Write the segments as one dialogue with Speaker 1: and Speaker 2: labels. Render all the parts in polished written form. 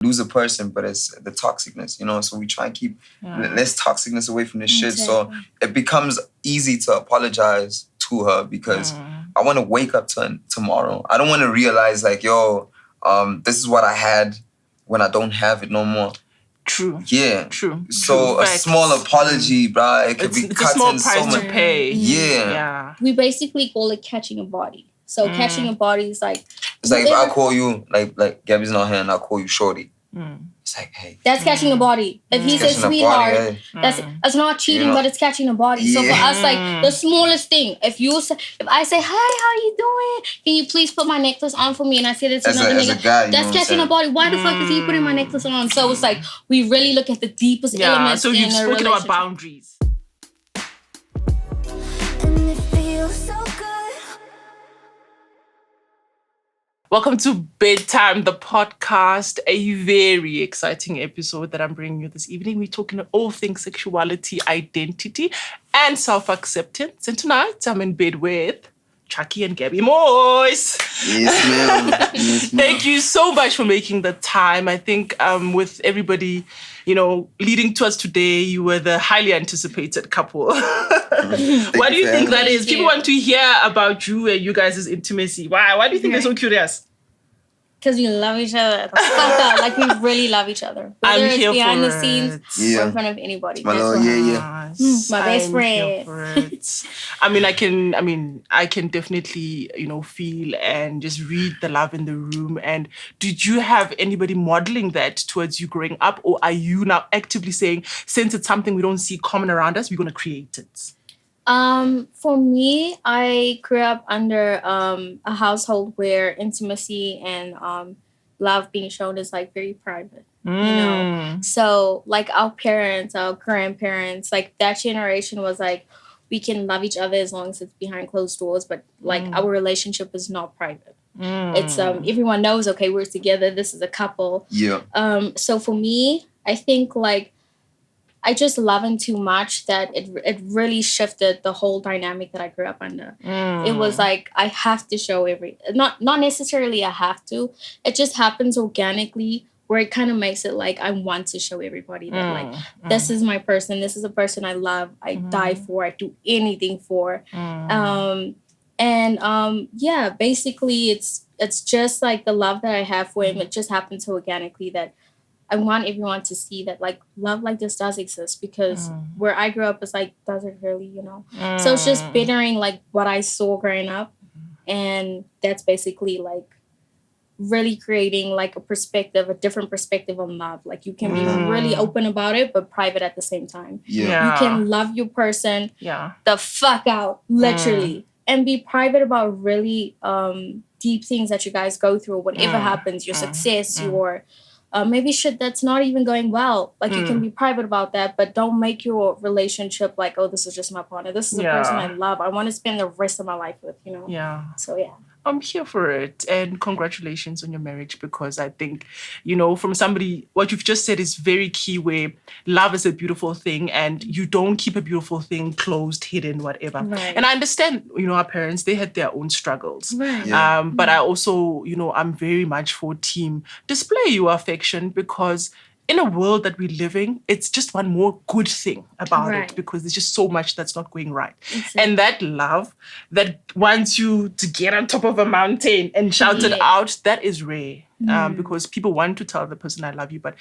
Speaker 1: lose a person, but it's the toxicness, you know? So we try and keep less toxicness away from this shit. So it becomes easy to apologize to her because I want to wake up to tomorrow. I don't want to realize like, yo, this is what I had when I don't have it no more.
Speaker 2: True.
Speaker 1: Yeah.
Speaker 2: True.
Speaker 1: So a small apology, bro, it could be
Speaker 2: it's a small price to pay.
Speaker 1: Yeah.
Speaker 3: We basically call it catching a body. So catching a body is like...
Speaker 1: It's like if I call you, like Gabby's not here and I call you shorty. It's like, hey.
Speaker 3: That's catching a body. If he says sweetheart, that's not cheating, but it's catching a body. So for us, like the smallest thing, if I say, hi, how you doing? Can you please put my necklace on for me? And I say this to another nigga. That's catching a body. Why the fuck is he putting my necklace on? So it's like, we really look at the deepest elements.
Speaker 2: So you've spoken about boundaries.
Speaker 4: And it feels so good.
Speaker 2: Welcome to Bedtime, the podcast, a very exciting episode that I'm bringing you this evening. We're talking all things sexuality, identity, and self-acceptance. And tonight, I'm in bed with Chucky and Gabby Moyce.
Speaker 1: Yes, ma'am. Yes, ma'am.
Speaker 2: Thank you so much for making the time. I think with everybody, leading to us today, you were the highly anticipated couple. Why do you think that is? People want to hear about you and you guys' intimacy. Why? Why do you think they're so curious?
Speaker 3: Because we love each other. Like we really love each other. Whether it's behind the scenes or in front of anybody.
Speaker 1: My little
Speaker 3: my best friend.
Speaker 2: I can definitely, feel and just read the love in the room. And did you have anybody modeling that towards you growing up? Or are you now actively saying, since it's something we don't see common around us, we're going to create it?
Speaker 3: For me, I grew up under a household where intimacy and love being shown is like very private, you know? So like our parents, our grandparents, like that generation was like, we can love each other as long as it's behind closed doors, but like our relationship is not private. It's everyone knows, okay, we're together, this is a couple. So for me, I think like I just love him too much that it really shifted the whole dynamic that I grew up under. It was like I have to show not necessarily I have to. It just happens organically where it kind of makes it like I want to show everybody that like this is my person, this is a person I love, I die for, I do anything for. Basically it's just like the love that I have for him. It just happens so organically that I want everyone to see that like love like this does exist because where I grew up is like doesn't really, So it's just bettering like what I saw growing up, and that's basically like really creating like a different perspective on love. Like you can be really open about it, but private at the same time. You can love your person the fuck out, literally, and be private about really deep things that you guys go through, whatever happens, your success, your maybe shit that's not even going well. Like you can be private about that, but don't make your relationship like, oh, this is just my partner. This is a person I love. I want to spend the rest of my life with, So yeah.
Speaker 2: I'm here for it. And congratulations on your marriage, because I think, from somebody, what you've just said is very key, where love is a beautiful thing and you don't keep a beautiful thing closed, hidden, whatever. Right. And I understand, our parents, they had their own struggles. Right. But I also, I'm very much for team display your affection, because in a world that we're living, it's just one more good thing about it, because there's just so much that's not going right. Exactly. And that love that wants you to get on top of a mountain and shout it out, that is rare. Because people want to tell the person I love you, but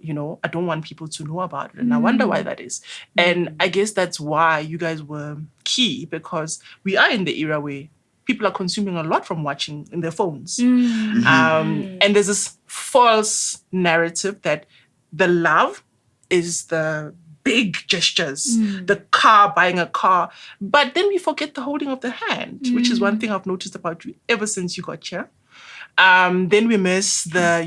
Speaker 2: I don't want people to know about it. And I wonder why that is. And I guess that's why you guys were key, because we are in the era where people are consuming a lot from watching in their phones. And there's this false narrative that the love is the big gestures, the car, buying a car. But then we forget the holding of the hand, which is one thing I've noticed about you ever since you got here. Then we miss the,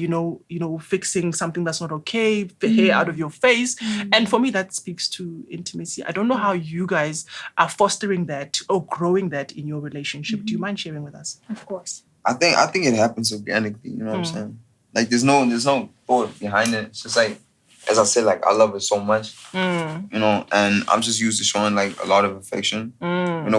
Speaker 2: fixing something that's not okay, the hair out of your face. And for me, that speaks to intimacy. I don't know how you guys are fostering that or growing that in your relationship. Do you mind sharing with us?
Speaker 3: Of course.
Speaker 1: I think it happens organically, you know what I'm saying? Like there's no thought behind it. It's just like, as I said, like I love it so much, and I'm just used to showing like a lot of affection.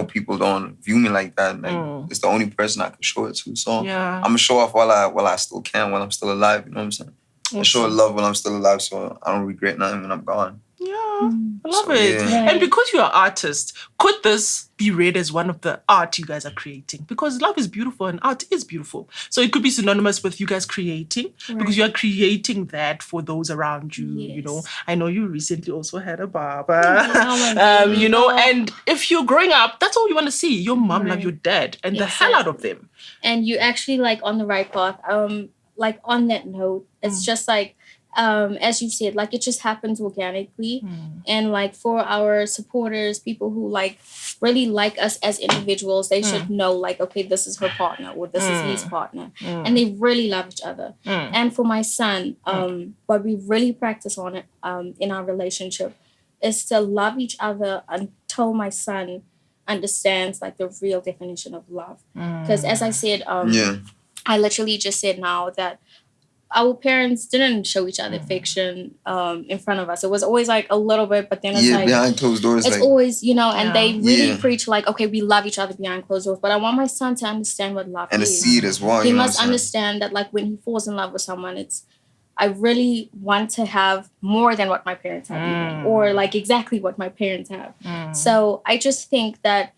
Speaker 1: People don't view me like that. Like it's the only person I can show it to. So I'm gonna show off while I still can, while I'm still alive. You know what I'm saying? I show love when I'm still alive, so I don't regret nothing when I'm gone.
Speaker 2: Yeah, I love it.
Speaker 1: Yeah.
Speaker 2: And because you're an artist, could this be read as one of the art you guys are creating? Because love is beautiful and art is beautiful. So it could be synonymous with you guys creating, because you're creating that for those around you, you know. I know you recently also had a barber, you know, and if you're growing up, that's all you want to see. Your mom love your dad and the hell out of them.
Speaker 3: And you actually like on the right path. Like on that note, it's just like, as you said, like it just happens organically. And like for our supporters, people who like really like us as individuals, they should know like, okay, this is her partner or this is his partner. And they really love each other. And for my son, what we really practice on it in our relationship is to love each other until my son understands like the real definition of love. Because as I said, I literally just said now that our parents didn't show each other affection in front of us. It was always like a little bit, but then it's like
Speaker 1: behind closed doors.
Speaker 3: It's like, always, you know, and they really preach like, okay, we love each other behind closed doors. But I want my son to understand what love is.
Speaker 1: And to see it as well.
Speaker 3: He must understand that like when he falls in love with someone, I really want to have more than what my parents have, even, or like exactly what my parents have. So I just think that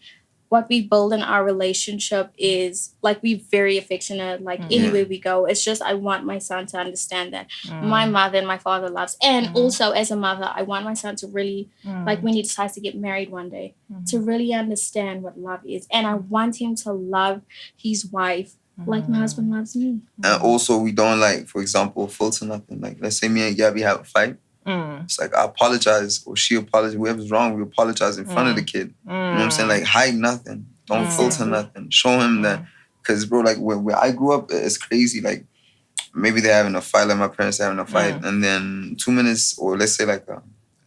Speaker 3: what we build in our relationship is like we're very affectionate, like anywhere we go. It's just I want my son to understand that my mother and my father loves. And also as a mother, I want my son to really, like when he decides to get married one day, to really understand what love is. And I want him to love his wife like my husband loves me.
Speaker 1: And also we don't like, for example, filter nothing. Like let's say me and Gabby have a fight. It's like I apologize or she apologizes. Whatever's wrong, we apologize in front of the kid. You know what I'm saying? Like hide nothing. Don't filter nothing. Show him that. Because bro, like where I grew up, it's crazy. Like maybe they're having a fight, like my parents are having a fight. And then 2 minutes or let's say like a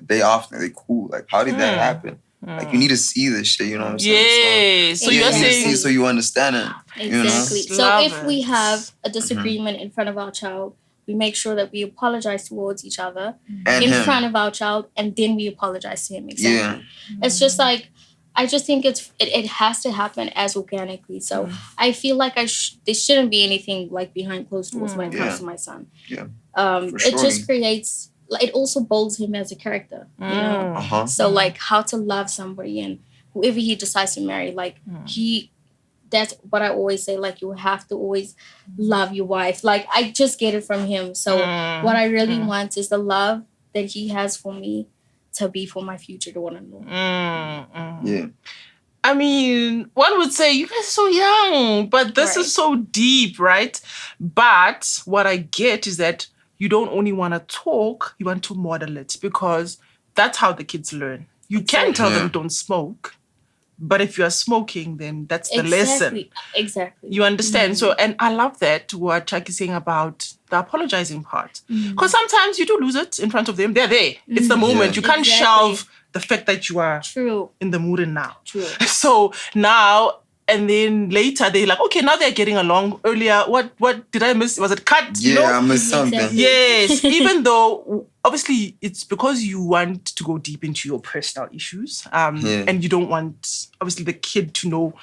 Speaker 1: day after, they cool. Like how did that happen? Like you need to see this shit, you know what I'm saying?
Speaker 2: So you're saying
Speaker 1: see so you understand it.
Speaker 3: Exactly.
Speaker 1: You know?
Speaker 3: So if we have a disagreement in front of our child, we make sure that we apologize towards each other in front of our child, and then we apologize to him. Exactly. It's just like, I just think it has to happen as organically. So I feel like there shouldn't be anything like behind closed doors when it comes to my son. It just creates, it also builds him as a character, you know? So like how to love somebody, and whoever he decides to marry, like that's what I always say, like you have to always love your wife. Like I just get it from him. So what I really want is the love that he has for me to be for my future daughter-in-law.
Speaker 2: I mean, one would say you guys are so young, but this is so deep, right? But what I get is that you don't only want to talk, you want to model it, because that's how the kids learn. You can tell them don't smoke, but if you're smoking, then that's the lesson.
Speaker 3: Exactly.
Speaker 2: You understand? So, and I love that, what Chucky's saying about the apologizing part. Because sometimes you do lose it in front of them. They're there. It's the moment. You can't shelve the fact that you are in the mood and now. So now, and then later they're like, okay, now they're getting along. Earlier, what did I miss? Was it cut?
Speaker 1: Yeah, you know? I missed something.
Speaker 2: Yes, even though obviously it's because you want to go deep into your personal issues, and you don't want obviously the kid to know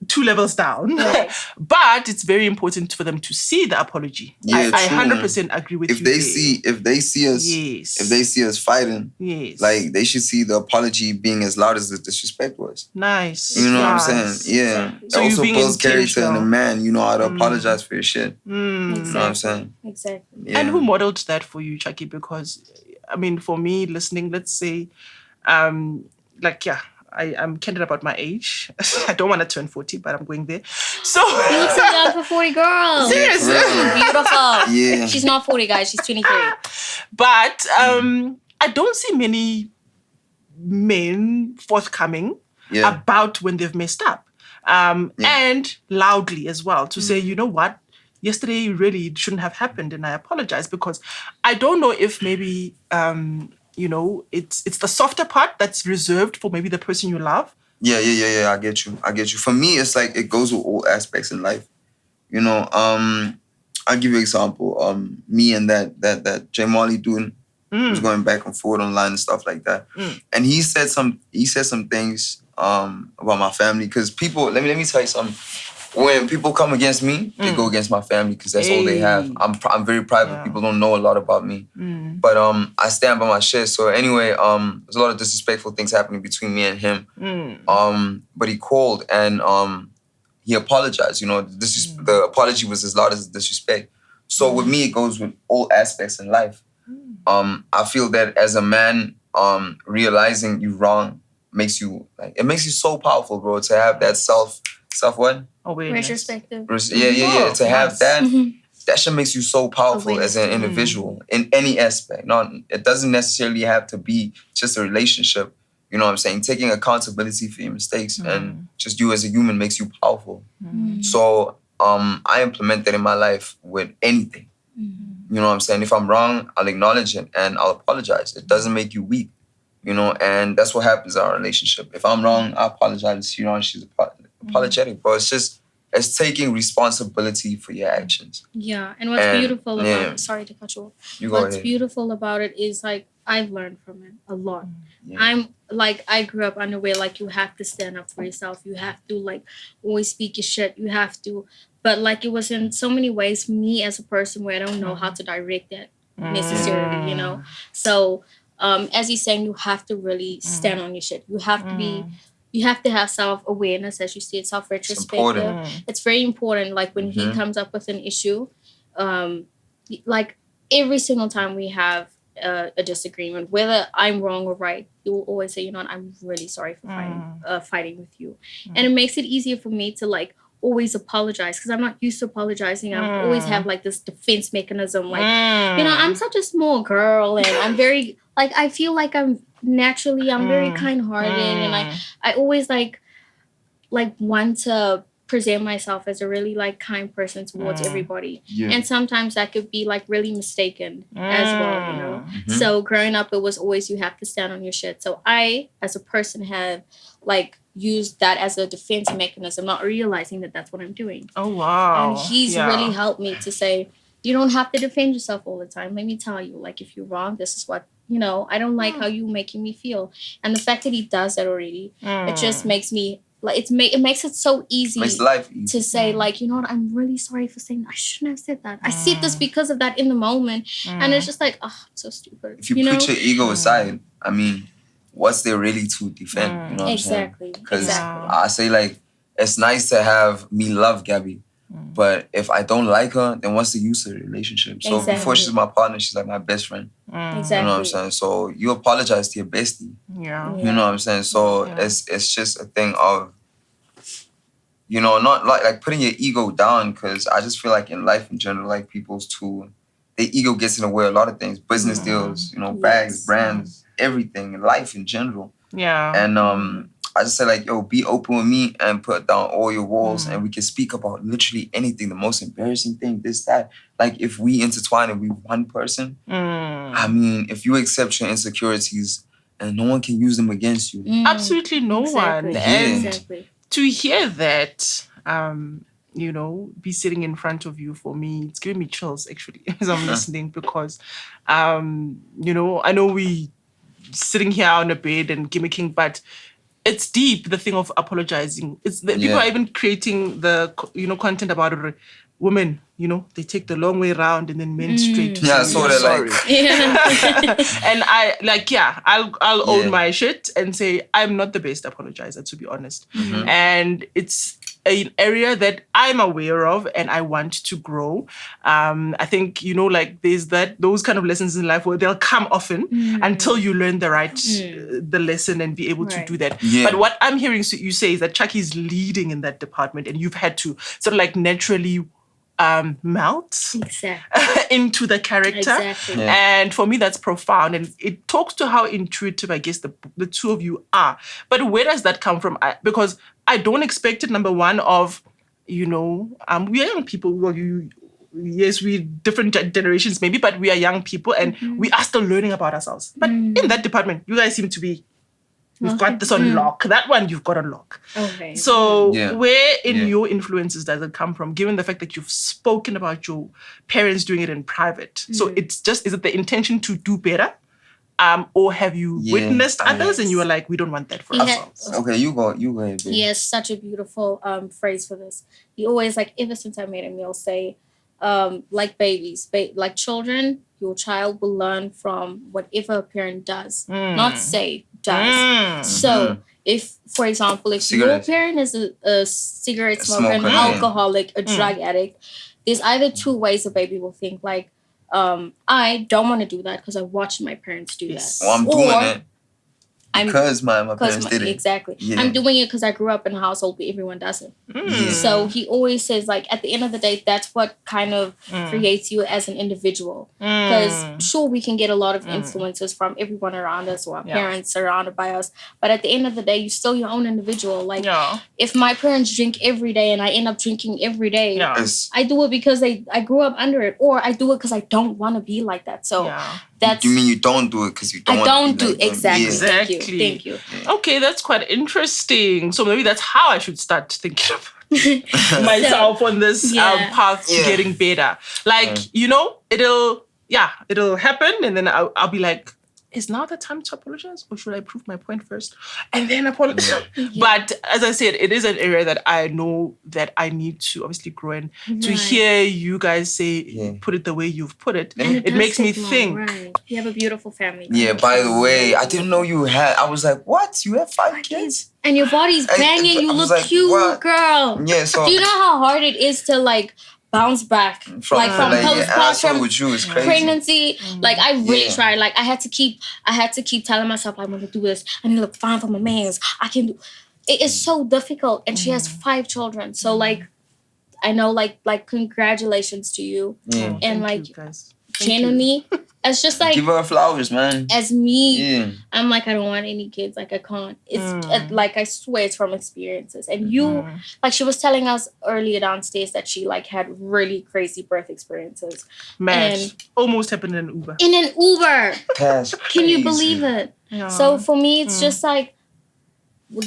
Speaker 2: 2 levels down. But it's very important for them to see the apology. I 100% agree with you.
Speaker 1: If they see us fighting, like they should see the apology being as loud as the disrespect was.
Speaker 2: Nice.
Speaker 1: You know what I'm saying? Yeah.
Speaker 2: So
Speaker 1: it also builds character in a man. You know how to apologize for your shit. You know what I'm saying?
Speaker 3: Exactly.
Speaker 1: Yeah.
Speaker 2: And who modeled that for you, Chucky? Because I mean, for me, listening, let's say, I'm candid about my age. I don't want to turn 40, but I'm going there. So
Speaker 3: you look so young for 40, girl.
Speaker 2: Seriously.
Speaker 3: Beautiful.
Speaker 1: Yeah.
Speaker 3: She's not 40, guys. She's 23.
Speaker 2: But I don't see many men forthcoming about when they've messed up. And loudly as well to say, you know what? Yesterday really it shouldn't have happened, and I apologize, because I don't know if maybe you know, it's the softer part that's reserved for maybe the person you love.
Speaker 1: Yeah. I get you. For me, it's like it goes with all aspects in life. You know, I'll give you an example. Me and that J Marley dude was going back and forth online and stuff like that. And he said some things about my family, because people. Let me tell you something. when people come against me, they go against my family because that's all they have. I'm very private.
Speaker 2: Yeah.
Speaker 1: People don't know a lot about me. But I stand by my shit. So anyway, there's a lot of disrespectful things happening between me and him. But he called and he apologized. You know, the apology was as loud as the disrespect. So with me, it goes with all aspects in life. I feel that as a man, realizing you're wrong makes you so powerful, bro. To have that self what?
Speaker 2: Awareness.
Speaker 3: Retrospective.
Speaker 1: Yeah. To have that,
Speaker 3: Mm-hmm.
Speaker 1: that shit makes you so powerful as an individual in any aspect. It doesn't necessarily have to be just a relationship. You know what I'm saying? Taking accountability for your mistakes and just you as a human makes you powerful. So I implement that in my life with anything. You know what I'm saying? If I'm wrong, I'll acknowledge it and I'll apologize. It doesn't make you weak, you know, and that's what happens in our relationship. If I'm wrong, I apologize. You know, she's apologetic, but it's taking responsibility for your actions.
Speaker 3: Yeah, and what's beautiful about it, sorry to cut you off. What's beautiful about it is like I've learned from it a lot. I grew up under where like you have to stand up for yourself. You have to like always speak your shit. You have to, but like it was in so many ways me as a person where I don't know how to direct that necessarily, you know. So as he's saying, you have to really stand on your shit. You have to be. You have to have self-awareness, as you said, self-retrospective. It's very important. Like when he comes up with an issue, like every single time we have a disagreement, whether I'm wrong or right, you will always say, you know what, I'm really sorry for fighting with you. And it makes it easier for me to like always apologize because I'm not used to apologizing. I always have like this defense mechanism. Like, you know, I'm such a small girl and I'm very, like, I feel like I'm very kind-hearted and I always like want to present myself as a really like kind person towards everybody. And sometimes that could be like really mistaken as well, you know. So growing up, it was always you have to stand on your shit. So I, as a person, have like used that as a defense mechanism, not realizing that that's what I'm doing.
Speaker 2: Oh wow!
Speaker 3: And he's really helped me to say, you don't have to defend yourself all the time. Let me tell you, like if you're wrong, this is what. You know, I don't like how you're making me feel. And the fact that he does that already, it just makes me, like, it makes it so easy.
Speaker 1: Makes life easy.
Speaker 3: To say, like, you know what, I'm really sorry for saying, I shouldn't have said that. I said this because of that in the moment. And it's just like, oh, I'm so stupid.
Speaker 1: If you put your ego aside, I mean, what's there really to defend? You know what I'm saying? Because I say, like, it's nice to have me love Gabby. But if I don't like her, then what's the use of the relationship? So before she's my partner, she's like my best friend.
Speaker 3: Exactly.
Speaker 1: You know what I'm saying? So you apologize to your bestie.
Speaker 2: Yeah.
Speaker 1: You know what I'm saying? So it's just a thing of, you know, not like putting your ego down, because I just feel like in life in general, like people's their ego gets in the way of a lot of things. Business deals, you know, bags, brands, everything, life in general.
Speaker 2: Yeah.
Speaker 1: And I just say like, yo, be open with me and put down all your walls and we can speak about literally anything, the most embarrassing thing, this, that. Like if we intertwine and we one person, I mean, if you accept your insecurities and no one can use them against you.
Speaker 2: Absolutely no one. And
Speaker 3: Exactly.
Speaker 2: to hear that, you know, be sitting in front of you, for me, it's giving me chills actually as I'm listening because, you know, I know we sitting here on a bed and gimmicking, but it's deep, the thing of apologizing. It's people are even creating the, you know, content about it. Women, you know, they take the long way around and then men straight to
Speaker 1: I saw that
Speaker 2: sorry. And I like, I'll own my shit and say I'm not the best apologizer, to be honest. And it's an area that I'm aware of and I want to grow. I think, you know, like there's those kind of lessons in life where they'll come often until you learn the lesson and be able to do that. But what I'm hearing you say is that Chucky is leading in that department and you've had to sort of like naturally melt into the character. And for me, that's profound. And it talks to how intuitive, I guess, the two of you are. But where does that come from? Because I don't expect it, number one, of, you know, we are young people. Well, yes, we're different generations maybe, but we are young people and we are still learning about ourselves. But in that department, you guys seem to be, we've got this on lock. That one you've got on lock.
Speaker 3: Okay.
Speaker 2: So where in your influences does it come from, given the fact that you've spoken about your parents doing it in private? So it's just, is it the intention to do better? or have you witnessed others and you were like, we don't want that for ourselves?
Speaker 1: Okay, you go ahead, babe.
Speaker 3: He has such a beautiful phrase for this. He always, like, ever since I met him, he'll say, like babies, like children, your child will learn from whatever a parent does, not say, does. So if, for example, if your parent is a cigarette smoker, an alcoholic, a drug addict, there's either two ways a baby will think, like, I don't want to do that because I watched my parents do that.
Speaker 1: Well, I'm doing it because my parents did it.
Speaker 3: Exactly. Yeah. I'm doing it because I grew up in a household where everyone does it. So he always says, like, at the end of the day, that's what kind of creates you as an individual. Because sure, we can get a lot of influences from everyone around us or our parents surrounded by us. But at the end of the day, you're still your own individual. Like, if my parents drink every day and I end up drinking every day, I do it because I grew up under it. Or I do it because I don't want to be like that. So that's...
Speaker 1: You mean you don't do it because you don't want to be like that?
Speaker 3: Exactly. Thank you.
Speaker 2: Okay, that's quite interesting. So maybe that's how I should start thinking about myself on this path to getting better. Like, you know, it'll happen, and then I'll be like, is now the time to apologize, or should I prove my point first and then apologize? But as I said, it is an area that I know that I need to obviously grow in. To hear you guys say, put it the way you've put it, it makes me think.
Speaker 3: Right. You have a beautiful family.
Speaker 1: Yeah, by the way, I didn't know you had. I was like, what? You have 5 kids?
Speaker 3: And your body's banging. You look like, cute, what? Girl.
Speaker 1: Yeah, so...
Speaker 3: Do you know how hard it is to, like, bounce back from postpartum pregnancy? Like, I really tried. Like, I had to keep telling myself, I want to do this. I need to look fine for my mans. I can do. It is so difficult, and she has 5 children. So, like, I know, like congratulations to you, and like, genuinely, it's just like,
Speaker 1: give her flowers, man.
Speaker 3: As me, I'm like, I don't want any kids. Like, I can't. It's like, I swear it's from experiences. And you, like, she was telling us earlier downstairs that she, like, had really crazy birth experiences.
Speaker 2: Man, almost happened in an Uber.
Speaker 3: In an Uber.
Speaker 1: That's crazy.
Speaker 3: Can you believe it? Yeah. So for me, it's just like,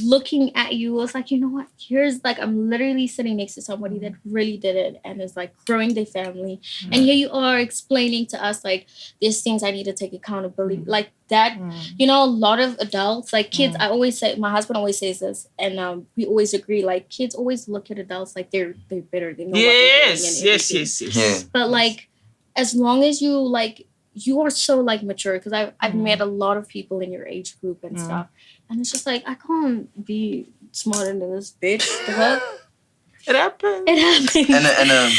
Speaker 3: looking at you, it's like, you know what? Here's, like, I'm literally sitting next to somebody that really did it and is, like, growing their family. And here you are explaining to us, like, there's things I need to take accountability. Like that, you know, a lot of adults, like kids, I always say, my husband always says this, and we always agree, like, kids always look at adults like they're better. They know what they're doing. Yes. But, like, as long as you, like, you are so, like, mature, because I've met a lot of people in your age group and stuff. And it's just like, I can't be smarter than this bitch.
Speaker 2: It happens.
Speaker 1: And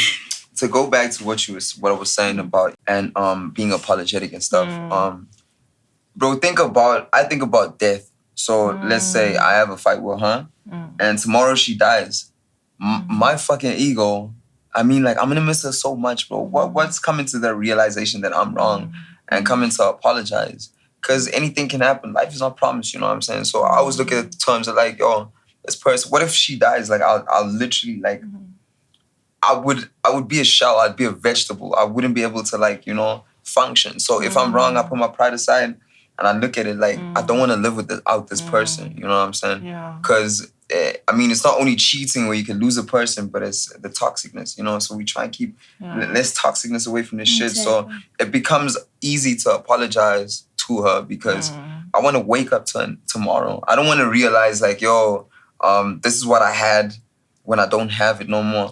Speaker 1: to go back to what I was saying about and being apologetic and stuff, bro, I think about death. So let's say I have a fight with her, and tomorrow she dies. My fucking ego, I mean, like, I'm gonna miss her so much, bro. What's coming to the realization that I'm wrong and coming to apologize? Because anything can happen. Life is not promised, you know what I'm saying? So I always look at the terms of, like, yo, this person, what if she dies? Like, I'll literally, like, I would be a shell. I'd be a vegetable. I wouldn't be able to, like, you know, function. So if I'm wrong, I put my pride aside and I look at it like, I don't want to live without this person, you know what I'm saying? Because, I mean, it's not only cheating where you can lose a person, but it's the toxicness, you know? So we try and keep less toxicness away from this shit. So it becomes easy to apologize to her because I want to wake up to tomorrow. I don't want to realize, like, yo, this is what I had when I don't have it no more.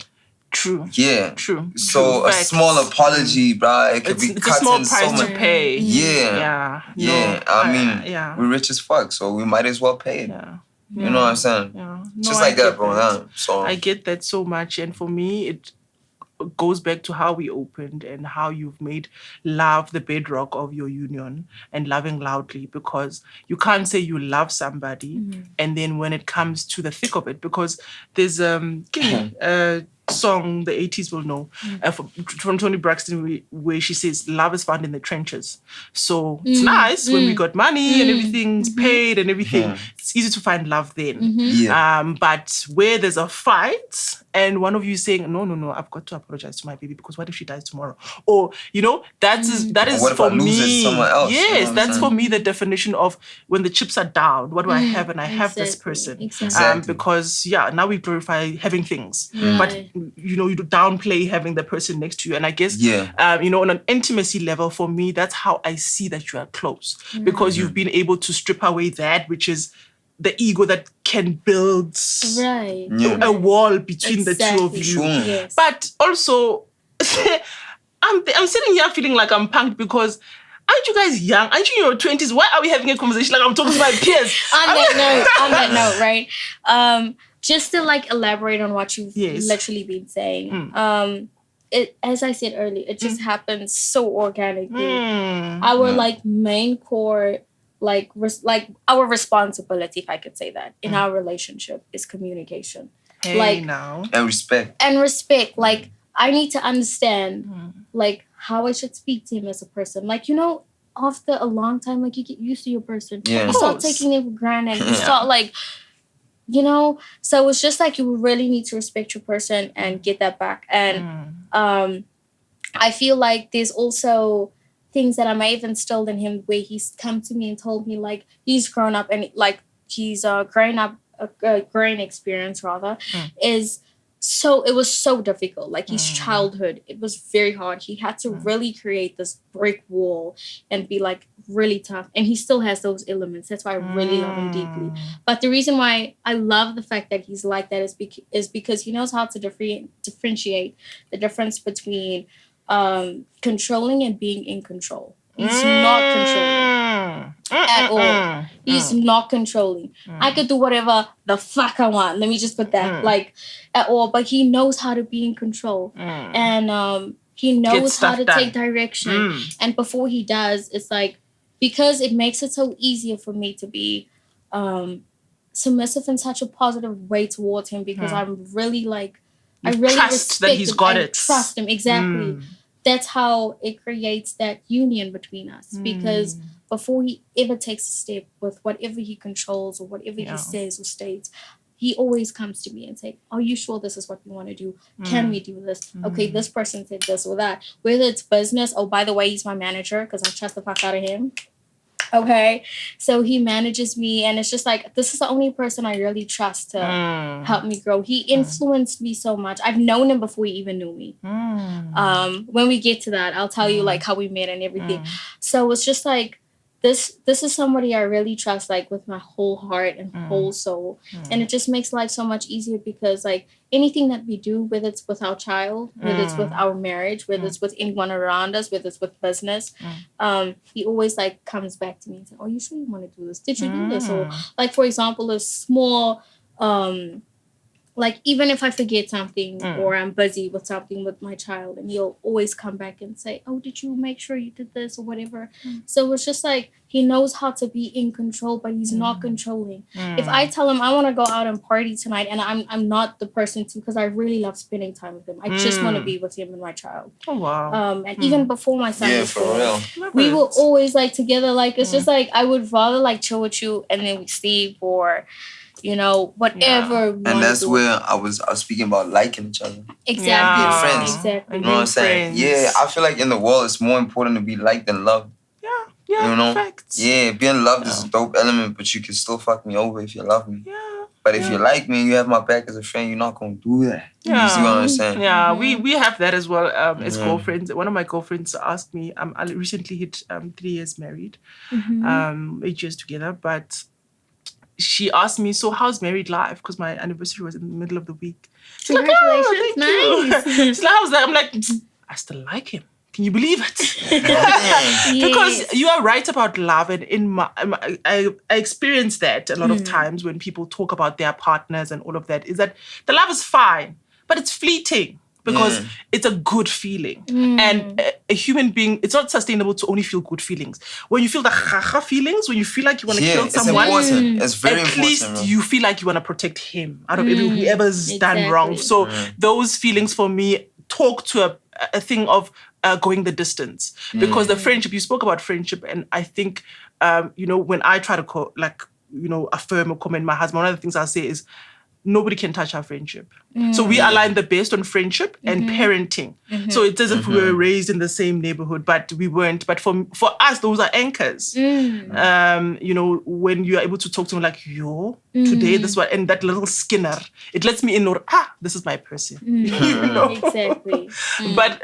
Speaker 2: True.
Speaker 1: Yeah.
Speaker 2: True.
Speaker 1: So
Speaker 2: True.
Speaker 1: a small apology, bro, it could be cut in so much.
Speaker 2: To pay.
Speaker 1: Yeah.
Speaker 2: No,
Speaker 1: I mean, we're rich as fuck, so we might as well pay it.
Speaker 2: Yeah.
Speaker 1: You know what I'm saying?
Speaker 2: Yeah. No,
Speaker 1: just like that, bro. Yeah. So
Speaker 2: I get that so much, and for me, it goes back to how we opened and how you've made love the bedrock of your union and loving loudly, because you can't say you love somebody and then when it comes to the thick of it, because there's a song the 80s will know from Toni Braxton where she says love is found in the trenches. So it's nice when we got money and everything's paid and everything. It's easy to find love then. But where there's a fight and one of you is saying, no, I've got to apologize to my baby because what if she dies tomorrow? Or, that is
Speaker 1: what if
Speaker 2: for
Speaker 1: I lose it to
Speaker 2: me.
Speaker 1: someone else?
Speaker 2: Yes, that's for me the definition of when the chips are down, what do I have? And I have this person.
Speaker 3: Exactly.
Speaker 2: Because, now we glorify having things.
Speaker 3: Right.
Speaker 2: But, you downplay having the person next to you. And I guess, on an intimacy level, for me, that's how I see that you are close. Because you've been able to strip away that, which is the ego that can build a wall between the two of you.
Speaker 3: Yes.
Speaker 2: But also, I'm sitting here feeling like I'm punked because aren't you guys young? Aren't you in your 20s? Why are we having a conversation like I'm talking to my peers?
Speaker 3: on that note, right? Just to like elaborate on what you've literally been saying. It, as I said earlier, it just happens so organically. Our like main core, like our responsibility, if I could say that, in our relationship is communication.
Speaker 1: And respect.
Speaker 3: Like I need to understand like how I should speak to him as a person. Like, after a long time, like you get used to your person. You start taking it for granted. You start like, so it's just like you really need to respect your person and get that back. And I feel like there's also things that I may have instilled in him where he's come to me and told me like he's grown up and like he's growing experience rather is so it was so difficult. Like his childhood, it was very hard. He had to really create this brick wall and be like really tough. And he still has those elements. That's why I really love him deeply. But the reason why I love the fact that he's like that is because he knows how to differentiate the difference between controlling and being in control. He's not controlling at all. He's not controlling. I could do whatever the fuck I want. Let me just put that at all. But he knows how to be in control. And he knows how to take direction. And before he does, it's like, because it makes it so easier for me to be submissive in such a positive way towards him, because I'm really like, I really
Speaker 2: trust that he's got it.
Speaker 3: Trust him, exactly. That's how it creates that union between us. Because before he ever takes a step with whatever he controls or whatever he says or states, he always comes to me and say, are you sure this is what we want to do? Can we do this? Okay, this person said this or that. Whether it's business, oh, by the way, he's my manager because I trust the fuck out of him. Okay, so he manages me, and it's just like, this is the only person I really trust to help me grow. He influenced me so much. I've known him before he even knew me. When we get to that, I'll tell you like how we met and everything. So it's just like, this is somebody I really trust, like with my whole heart and whole soul. And it just makes life so much easier, because like anything that we do, whether it's with our child, whether it's with our marriage, whether it's with anyone around us, whether it's with business, he always like comes back to me and says, oh, you sure you want to do this? Did you do this? Or like, for example, a small, like even if I forget something or I'm busy with something with my child, and he'll always come back and say, oh, did you make sure you did this or whatever? So it's just like, he knows how to be in control, but he's not controlling. If I tell him I want to go out and party tonight, and I'm not the person to, because I really love spending time with him. I just want to be with him and my child.
Speaker 2: Oh, wow.
Speaker 3: And even before my son was born,
Speaker 1: real.
Speaker 3: we were always like together. Like, it's just like, I would rather like chill with you and then we sleep, or whatever.
Speaker 1: And that's where I was speaking about liking each other.
Speaker 3: Exactly.
Speaker 1: Being friends.
Speaker 3: Exactly.
Speaker 1: You know what I'm saying? Yeah, I feel like in the world, it's more important to be liked than loved.
Speaker 2: Yeah, facts.
Speaker 1: Yeah, being loved is a dope element, but you can still fuck me over if you love me.
Speaker 2: Yeah.
Speaker 1: But if you like me and you have my back as a friend, you're not going to do that. You see what I'm saying?
Speaker 2: Yeah, we have that as well as girlfriends. One of my girlfriends asked me, I recently hit 3 years married, 8 years together, but she asked me, so how's married life? Because my anniversary was in the middle of the week. She's like, oh, thank you. She's like, how's that? I'm like, I still like him. Can you believe it? Because you are right about love. And I experience that a lot of times when people talk about their partners and all of that, is that the love is fine, but it's fleeting. Because it's a good feeling. And a human being, it's not sustainable to only feel good feelings. When you feel the haha feelings, when you feel like you want to kill someone,
Speaker 1: it's very important.
Speaker 2: At least you feel like you want to protect him out of whoever's done wrong. So those feelings for me talk to a thing of going the distance. Because the friendship, you spoke about friendship, and I think, when I try to affirm or commend my husband, one of the things I'll say is, nobody can touch our friendship. So we align the best on friendship and parenting. So it's as if we were raised in the same neighborhood, but we weren't. But for us, those are anchors. You know, when you are able to talk to them like, today, this one, and that little Skinner, it lets me in, or, this is my person. You know?
Speaker 3: Exactly.
Speaker 2: But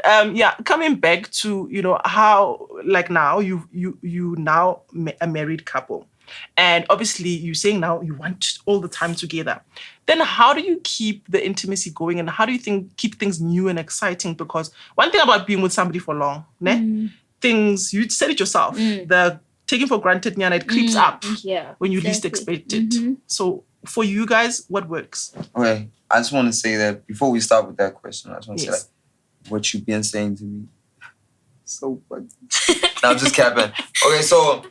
Speaker 2: coming back to, you know, how, like now, you now a married couple. And obviously, you're saying now you want all the time together. Then how do you keep the intimacy going, and how do you keep things new and exciting? Because one thing about being with somebody for long, things, you said it yourself, the taking for granted, it creeps up when you least expect it. So for you guys, what works?
Speaker 1: Okay, I just want to say that before we start with that question, I just want to say like, what you've been saying to me, so funny. No, I'm just capping. Okay, so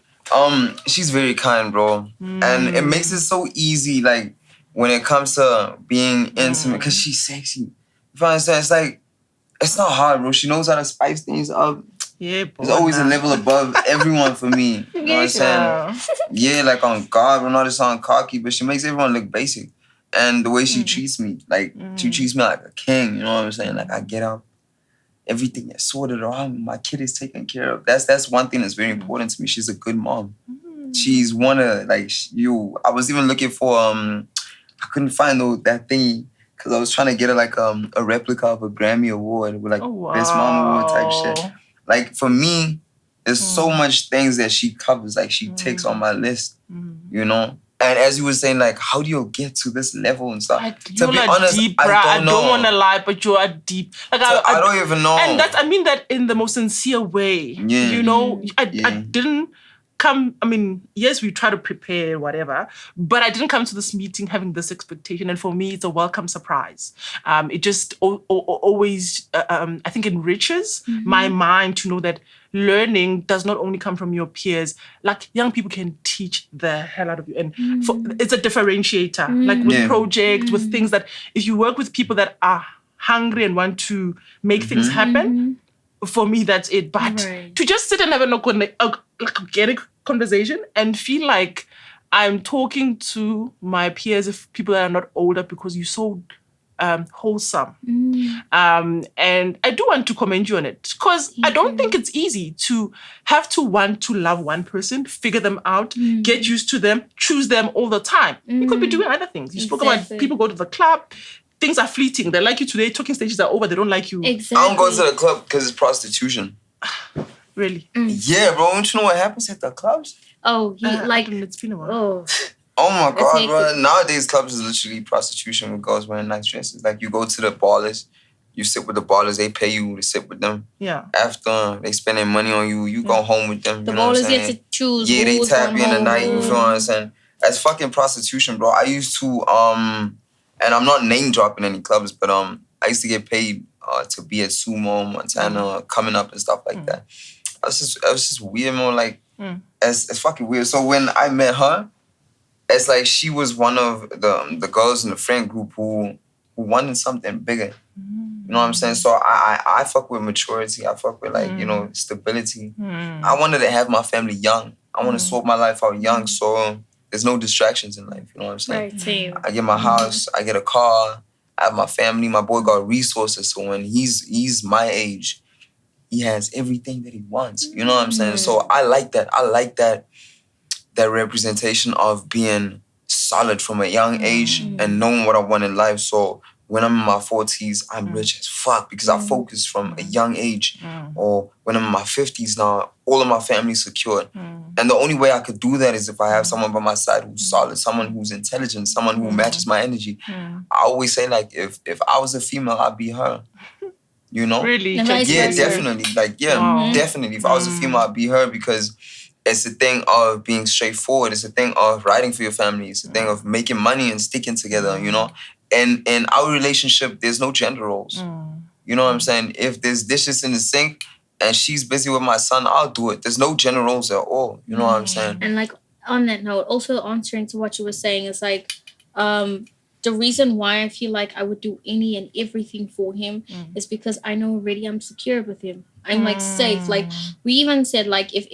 Speaker 1: she's very kind, bro. And it makes it so easy, like, when it comes to being intimate, because she's sexy. If I understand, it's like, it's not hard, bro. She knows how to spice things up.
Speaker 2: Yeah, boy,
Speaker 1: there's always a level above everyone for me. You know what I'm saying? Yeah, like on God, we're not just on cocky, but she makes everyone look basic. And the way she treats me, like, she treats me like a king, you know what I'm saying? Like, I get up, everything is sorted around, my kid is taken care of. That's one thing that's very important to me. She's a good mom. She's one of, like, I was even looking for, I couldn't find that thingy, because I was trying to get her, like, a replica of a Grammy Award with, like, Best Mom Award type shit. Like, for me, there's so much things that she covers, like, she takes on my list, you know? And as you were saying, like, how do you get to this level and stuff? To be honest,
Speaker 2: deep,
Speaker 1: I don't know.
Speaker 2: I don't want to lie, but you are deep. Like,
Speaker 1: I don't even know.
Speaker 2: And I mean that in the most sincere way.
Speaker 1: Yeah.
Speaker 2: You know, I didn't come, I mean, yes, we try to prepare, whatever, but I didn't come to this meeting having this expectation. And for me, it's a welcome surprise. It just always, I think, enriches my mind to know that learning does not only come from your peers. Like, young people can teach the hell out of you. And it's a differentiator, like with projects, with things that if you work with people that are hungry and want to make things happen, for me, that's it. But to just sit and have an organic conversation and feel like I'm talking to my peers, if people that are not older, because you're so wholesome. And I do want to commend you on it, because I don't think it's easy to have to want to love one person, figure them out, get used to them, choose them all the time. You could be doing other things. You spoke about people go to the club. Things are fleeting. They like you today. Talking stages are over. They don't like you.
Speaker 3: Exactly.
Speaker 1: I don't go to the club because it's prostitution.
Speaker 2: Really?
Speaker 1: Yeah, bro. Don't you know what happens at the clubs?
Speaker 3: Oh,
Speaker 2: it's been a while.
Speaker 1: Oh my God, bro. Nowadays, clubs is literally prostitution with girls wearing nice dresses. Like, you go to the ballers, you sit with the ballers, they pay you to sit with them.
Speaker 2: Yeah.
Speaker 1: After they spending money on you, you go home with them.
Speaker 3: The
Speaker 1: you know
Speaker 3: ballers
Speaker 1: what I'm saying?
Speaker 3: get to choose.
Speaker 1: Yeah, they tap you in the night, you feel what I'm saying? That's fucking prostitution, bro. I used to, and I'm not name dropping any clubs, but I used to get paid to be at Sumo, Montana, coming up and stuff like that. I was just weird, man. Like, it's fucking weird. So when I met her, it's like she was one of the girls in the friend group who wanted something bigger. You know what I'm saying? So I fuck with maturity. I fuck with, like, you know, stability. I wanted to have my family young. I want to sort my life out young, so there's no distractions in life. You know what I'm saying?
Speaker 3: Right, same.
Speaker 1: I get my house, I get a car, I have my family. My boy got resources, so when he's my age, he has everything that he wants. You know what I'm saying? So I like that. I like that representation of being solid from a young age and knowing what I want in life. So when I'm in my 40s, I'm rich as fuck because I focus from a young age. Or when I'm in my 50s now, all of my family's secured. And the only way I could do that is if I have someone by my side who's solid, someone who's intelligent, someone who matches my energy. I always say, like, if I was a female, I'd be her. You know?
Speaker 2: Really?
Speaker 1: Yeah, definitely. Like, definitely. If I was a female, I'd be her, because it's a thing of being straightforward. It's a thing of writing for your family. It's a thing of making money and sticking together, you know? And in our relationship, there's no gender roles. You know what I'm saying? If there's dishes in the sink and she's busy with my son, I'll do it. There's no gender roles at all. You know what I'm saying?
Speaker 3: And, like, on that note, also answering to what you were saying is, like, the reason why I feel like I would do any and everything for him is because I know already I'm secure with him. I'm, like, safe. Like, we even said, like, if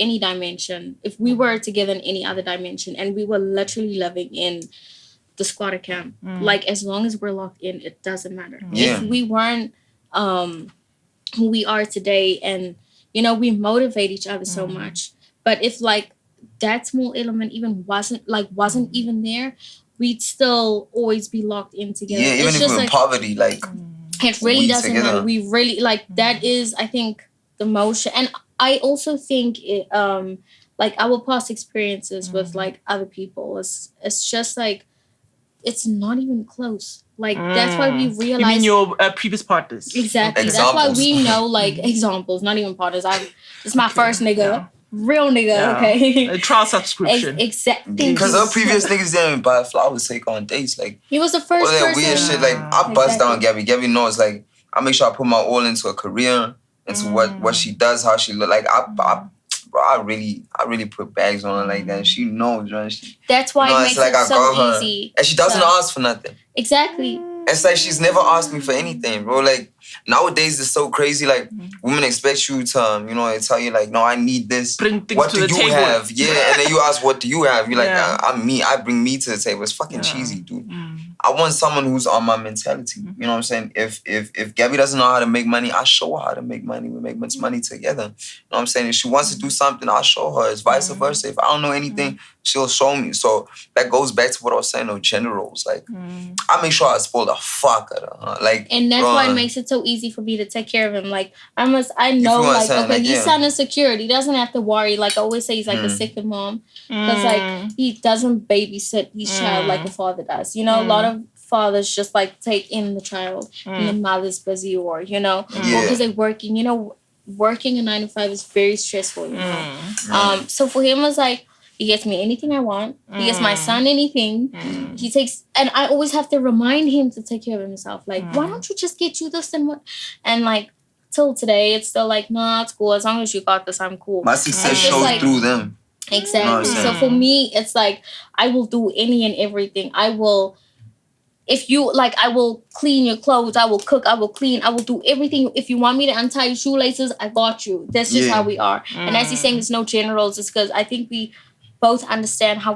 Speaker 3: we were together in any other dimension and we were literally living in the squatter camp. Like, as long as we're locked in, it doesn't matter.
Speaker 1: Yeah.
Speaker 3: If we weren't who we are today, and you know, we motivate each other so much, but if like that small element even wasn't even there, we'd still always be locked in together.
Speaker 1: Yeah, even
Speaker 3: it's
Speaker 1: if
Speaker 3: just
Speaker 1: we're in
Speaker 3: like,
Speaker 1: poverty, like
Speaker 3: it really
Speaker 1: we
Speaker 3: doesn't
Speaker 1: together.
Speaker 3: matter. We really like that is, I think, the motion. And I also think it like our past experiences with like other people, it's just like it's not even close. Like that's why we realize.
Speaker 2: You mean your previous partners?
Speaker 3: Exactly.
Speaker 1: Examples.
Speaker 3: That's why we know like examples, not even partners. It's my first nigga.
Speaker 2: Yeah.
Speaker 3: Real nigga,
Speaker 2: Yeah.
Speaker 3: okay?
Speaker 2: A trial subscription.
Speaker 3: Exactly.
Speaker 1: Because her previous niggas didn't even buy flowers, take on dates, like
Speaker 3: He was the
Speaker 1: all
Speaker 3: first
Speaker 1: that
Speaker 3: person.
Speaker 1: weird shit. Like I bust down Gabby. Gabby knows, like I make sure I put my all into a career, into what she does, how she look. Like I really put bags on her like that. She knows, right?
Speaker 3: That's why it makes it so easy.
Speaker 1: And she doesn't ask for nothing.
Speaker 3: Exactly.
Speaker 1: It's like she's never asked me for anything, bro. Like nowadays it's so crazy. Like women expect you to, they tell you like, no, I need this.
Speaker 2: Bring things
Speaker 1: What
Speaker 2: to
Speaker 1: do
Speaker 2: the
Speaker 1: you
Speaker 2: table.
Speaker 1: have? Yeah, and then you ask, what do you have? You're like,
Speaker 2: Yeah.
Speaker 1: I'm me. I bring me to the table. It's fucking cheesy, dude. I want someone who's on my mentality. You know what I'm saying? If Gabby doesn't know how to make money, I show her how to make money. We make much money together. You know what I'm saying? If she wants to do something, I'll show her. It's vice versa. If I don't know anything, she'll show me. So that goes back to what I was saying of gender roles. Like I make sure I spoil the fuck out of her. Like,
Speaker 3: and that's why it makes it so easy for me to take care of him. Like I know, like, okay, he's sounding secure. He doesn't have to worry. Like I always say, he's like a second mom because like he doesn't babysit his child like a father does. You know, a lot of fathers just like take in the child and the mother's busy, or because they're working. You know, working a 9 to 5 is very stressful. You know, so for him, it's like. He gets me anything I want. He gets my son anything. He takes, and I always have to remind him to take care of himself. Like, why don't you just get you this and what? And like, till today, it's still like, nah, it's cool. As long as you got this, I'm cool.
Speaker 1: My success shows like, through them.
Speaker 3: Exactly. So for me, it's like, I will do any and everything. I will, if you, like, I will clean your clothes. I will cook. I will clean. I will do everything. If you want me to untie your shoelaces, I got you. That's just how we are. And as he's saying, there's no generals. It's because I think we both understand how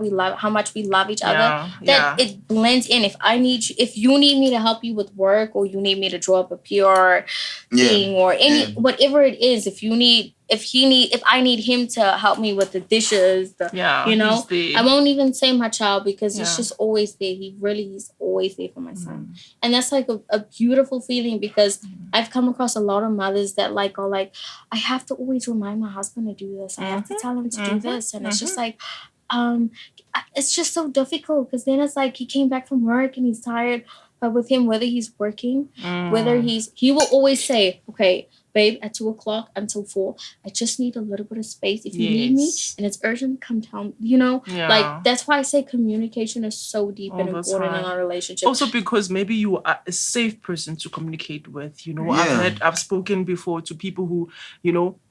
Speaker 3: much we love each other. It blends in. If you need me to help you with work, or you need me to draw up a PR thing, or whatever it is, if I need him to help me with the dishes, I won't even say my child, because he's just always there. He's always there for my son. And that's like a beautiful feeling, because I've come across a lot of mothers that like are like, I have to always remind my husband to do this. I have to tell him to do this. And it's just like, it's just so difficult, because then it's like he came back from work and he's tired. But with him, whether he's working, he will always say, okay, babe, at 2:00 until 4, I just need a little bit of space. If you need me and it's urgent, come tell me. Like that's why I say communication is so deep and important in our relationship.
Speaker 2: Also because maybe you are a safe person to communicate with. I've spoken before to people who,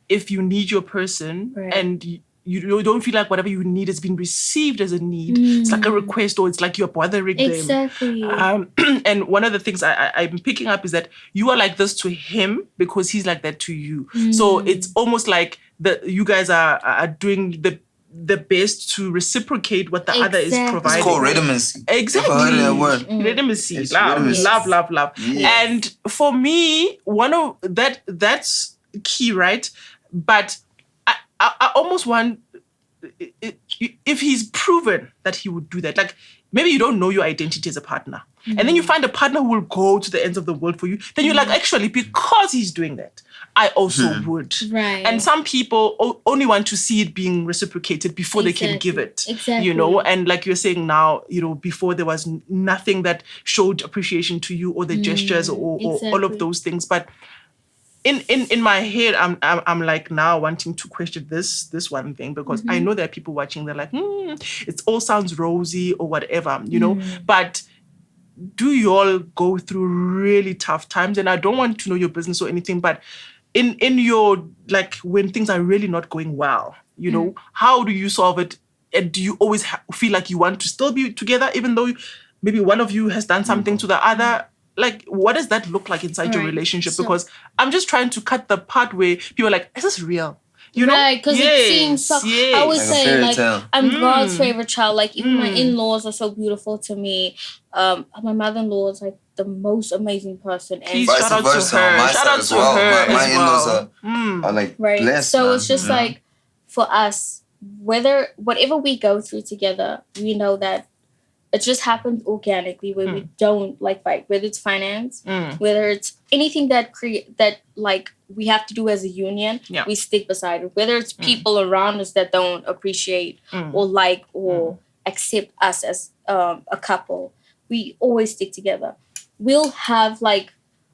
Speaker 2: if you need your person and you don't feel like whatever you need has been received as a need. It's like a request, or it's like you're bothering them.
Speaker 3: Exactly.
Speaker 2: And one of the things I'm picking up is that you are like this to him because he's like that to you. So it's almost like you guys are doing the best to reciprocate what the other is providing.
Speaker 1: It's called rhythmacy.
Speaker 2: Exactly.
Speaker 1: I've heard of that word.
Speaker 2: Rhythmacy. Love.
Speaker 1: Yes.
Speaker 2: And for me, one of that's key, right? But I almost want, if he's proven that he would do that, like maybe you don't know your identity as a partner, and then you find a partner who will go to the ends of the world for you, then you're like, actually, because he's doing that, I also would.
Speaker 3: Right.
Speaker 2: And some people only want to see it being reciprocated before they can give it.
Speaker 3: Exactly.
Speaker 2: And like you're saying now, before there was nothing that showed appreciation to you, or the gestures, or all of those things. But in my head, I'm like now wanting to question this one thing, because I know there are people watching. They're like, it all sounds rosy or whatever, But do you all go through really tough times? And I don't want to know your business or anything, but in your, like, when things are really not going well, how do you solve it? And do you always feel like you want to still be together, even though maybe one of you has done something to the other? Like, what does that look like inside your relationship? Because I'm just trying to cut the part where people are like, is this real? You know?
Speaker 3: Right, because it seems so. I would
Speaker 1: Like a
Speaker 3: say,
Speaker 1: fairy
Speaker 3: like,
Speaker 1: tale.
Speaker 3: I'm God's favorite child. Like, even my in-laws are so beautiful to me. My mother-in-law is like the most amazing person. And
Speaker 2: Please shout out to
Speaker 1: versa on
Speaker 2: her.
Speaker 1: my
Speaker 2: Shout
Speaker 1: side
Speaker 2: out
Speaker 1: as
Speaker 2: to
Speaker 1: well.
Speaker 2: her
Speaker 1: My
Speaker 2: as
Speaker 1: in-laws
Speaker 2: well.
Speaker 1: are like
Speaker 3: right.
Speaker 1: blessed.
Speaker 3: So
Speaker 1: man,
Speaker 3: it's just
Speaker 1: you know?
Speaker 3: like, for us, whatever we go through together, we know that it just happens organically, where we don't like fight, whether it's finance, whether it's anything that like we have to do as a union, we stick beside it. Whether it's people around us that don't appreciate or like or accept us as a couple, we always stick together. We'll have like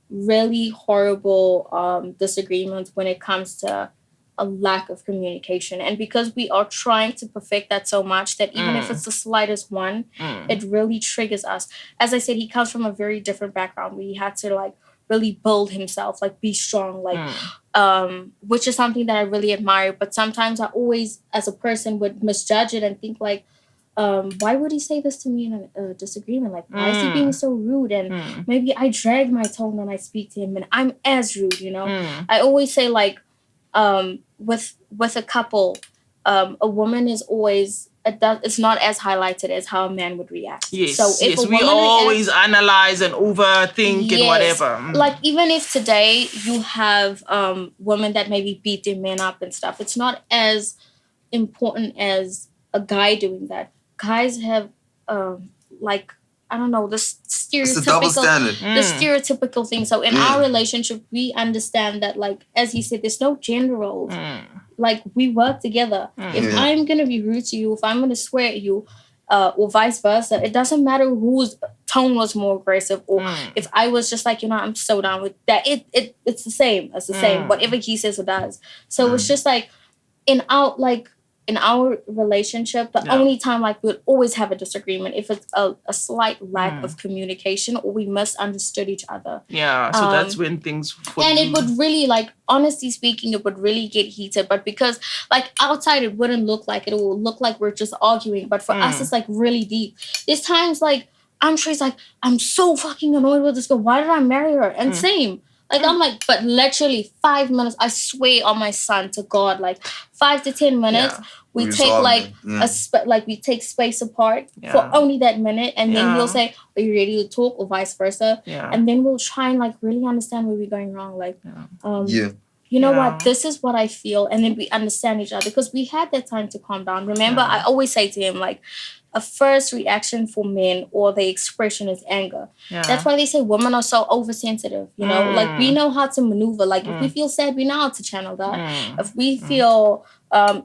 Speaker 3: really horrible disagreements when it comes to a lack of communication, and because we are trying to perfect that so much that even if it's the slightest one, it really triggers us. As I said, he comes from a very different background where he had to like really build himself, like be strong, like which is something that I really admire. But sometimes I always, as a person, would misjudge it and think like, why would he say this to me in a disagreement? Like, why is he being so rude? And maybe I drag my tone when I speak to him and I'm as rude, you know? I always say like, with a couple, a woman is always it's not as highlighted as how a man would react.
Speaker 2: Yes,
Speaker 3: so if
Speaker 2: yes, we always analyze and overthink and whatever.
Speaker 3: Like even if today you have women that maybe beat their men up and stuff, it's not as important as a guy doing that. Guys have like, I don't know, the stereotypical thing. So in our relationship, we understand that, like, as he said, there's no gender roles. Like, we work together. If I'm going to be rude to you, if I'm going to swear at you, or vice versa, it doesn't matter whose tone was more aggressive, or if I was just like, you know, I'm so down with that. It's the same. It's the same. Whatever he says or does. So it's just like, in our relationship, the only time like we'll always have a disagreement if it's a slight lack of communication or we misunderstood each other.
Speaker 2: Yeah, so that's when things...
Speaker 3: it would really, like, honestly speaking, it would really get heated. But because, like, outside it wouldn't look like it. It will look like we're just arguing. But for us, it's, like, really deep. There's times, like, I'm sure he's like, I'm so fucking annoyed with this girl. Why did I marry her? And same. Like, I'm like, but literally 5 minutes, I swear on my son to God, like 5 to 10 minutes, we take like we take space apart for only that minute. And then he'll say, are you ready to talk, or vice versa? And then we'll try and like really understand where we're going wrong. Like, you know what, this is what I feel. And then we understand each other because we had that time to calm down. Remember, I always say to him, like, a first reaction for men or the expression is anger. That's why they say women are so oversensitive. You know, like we know how to maneuver. Like if we feel sad, we know how to channel that. If we feel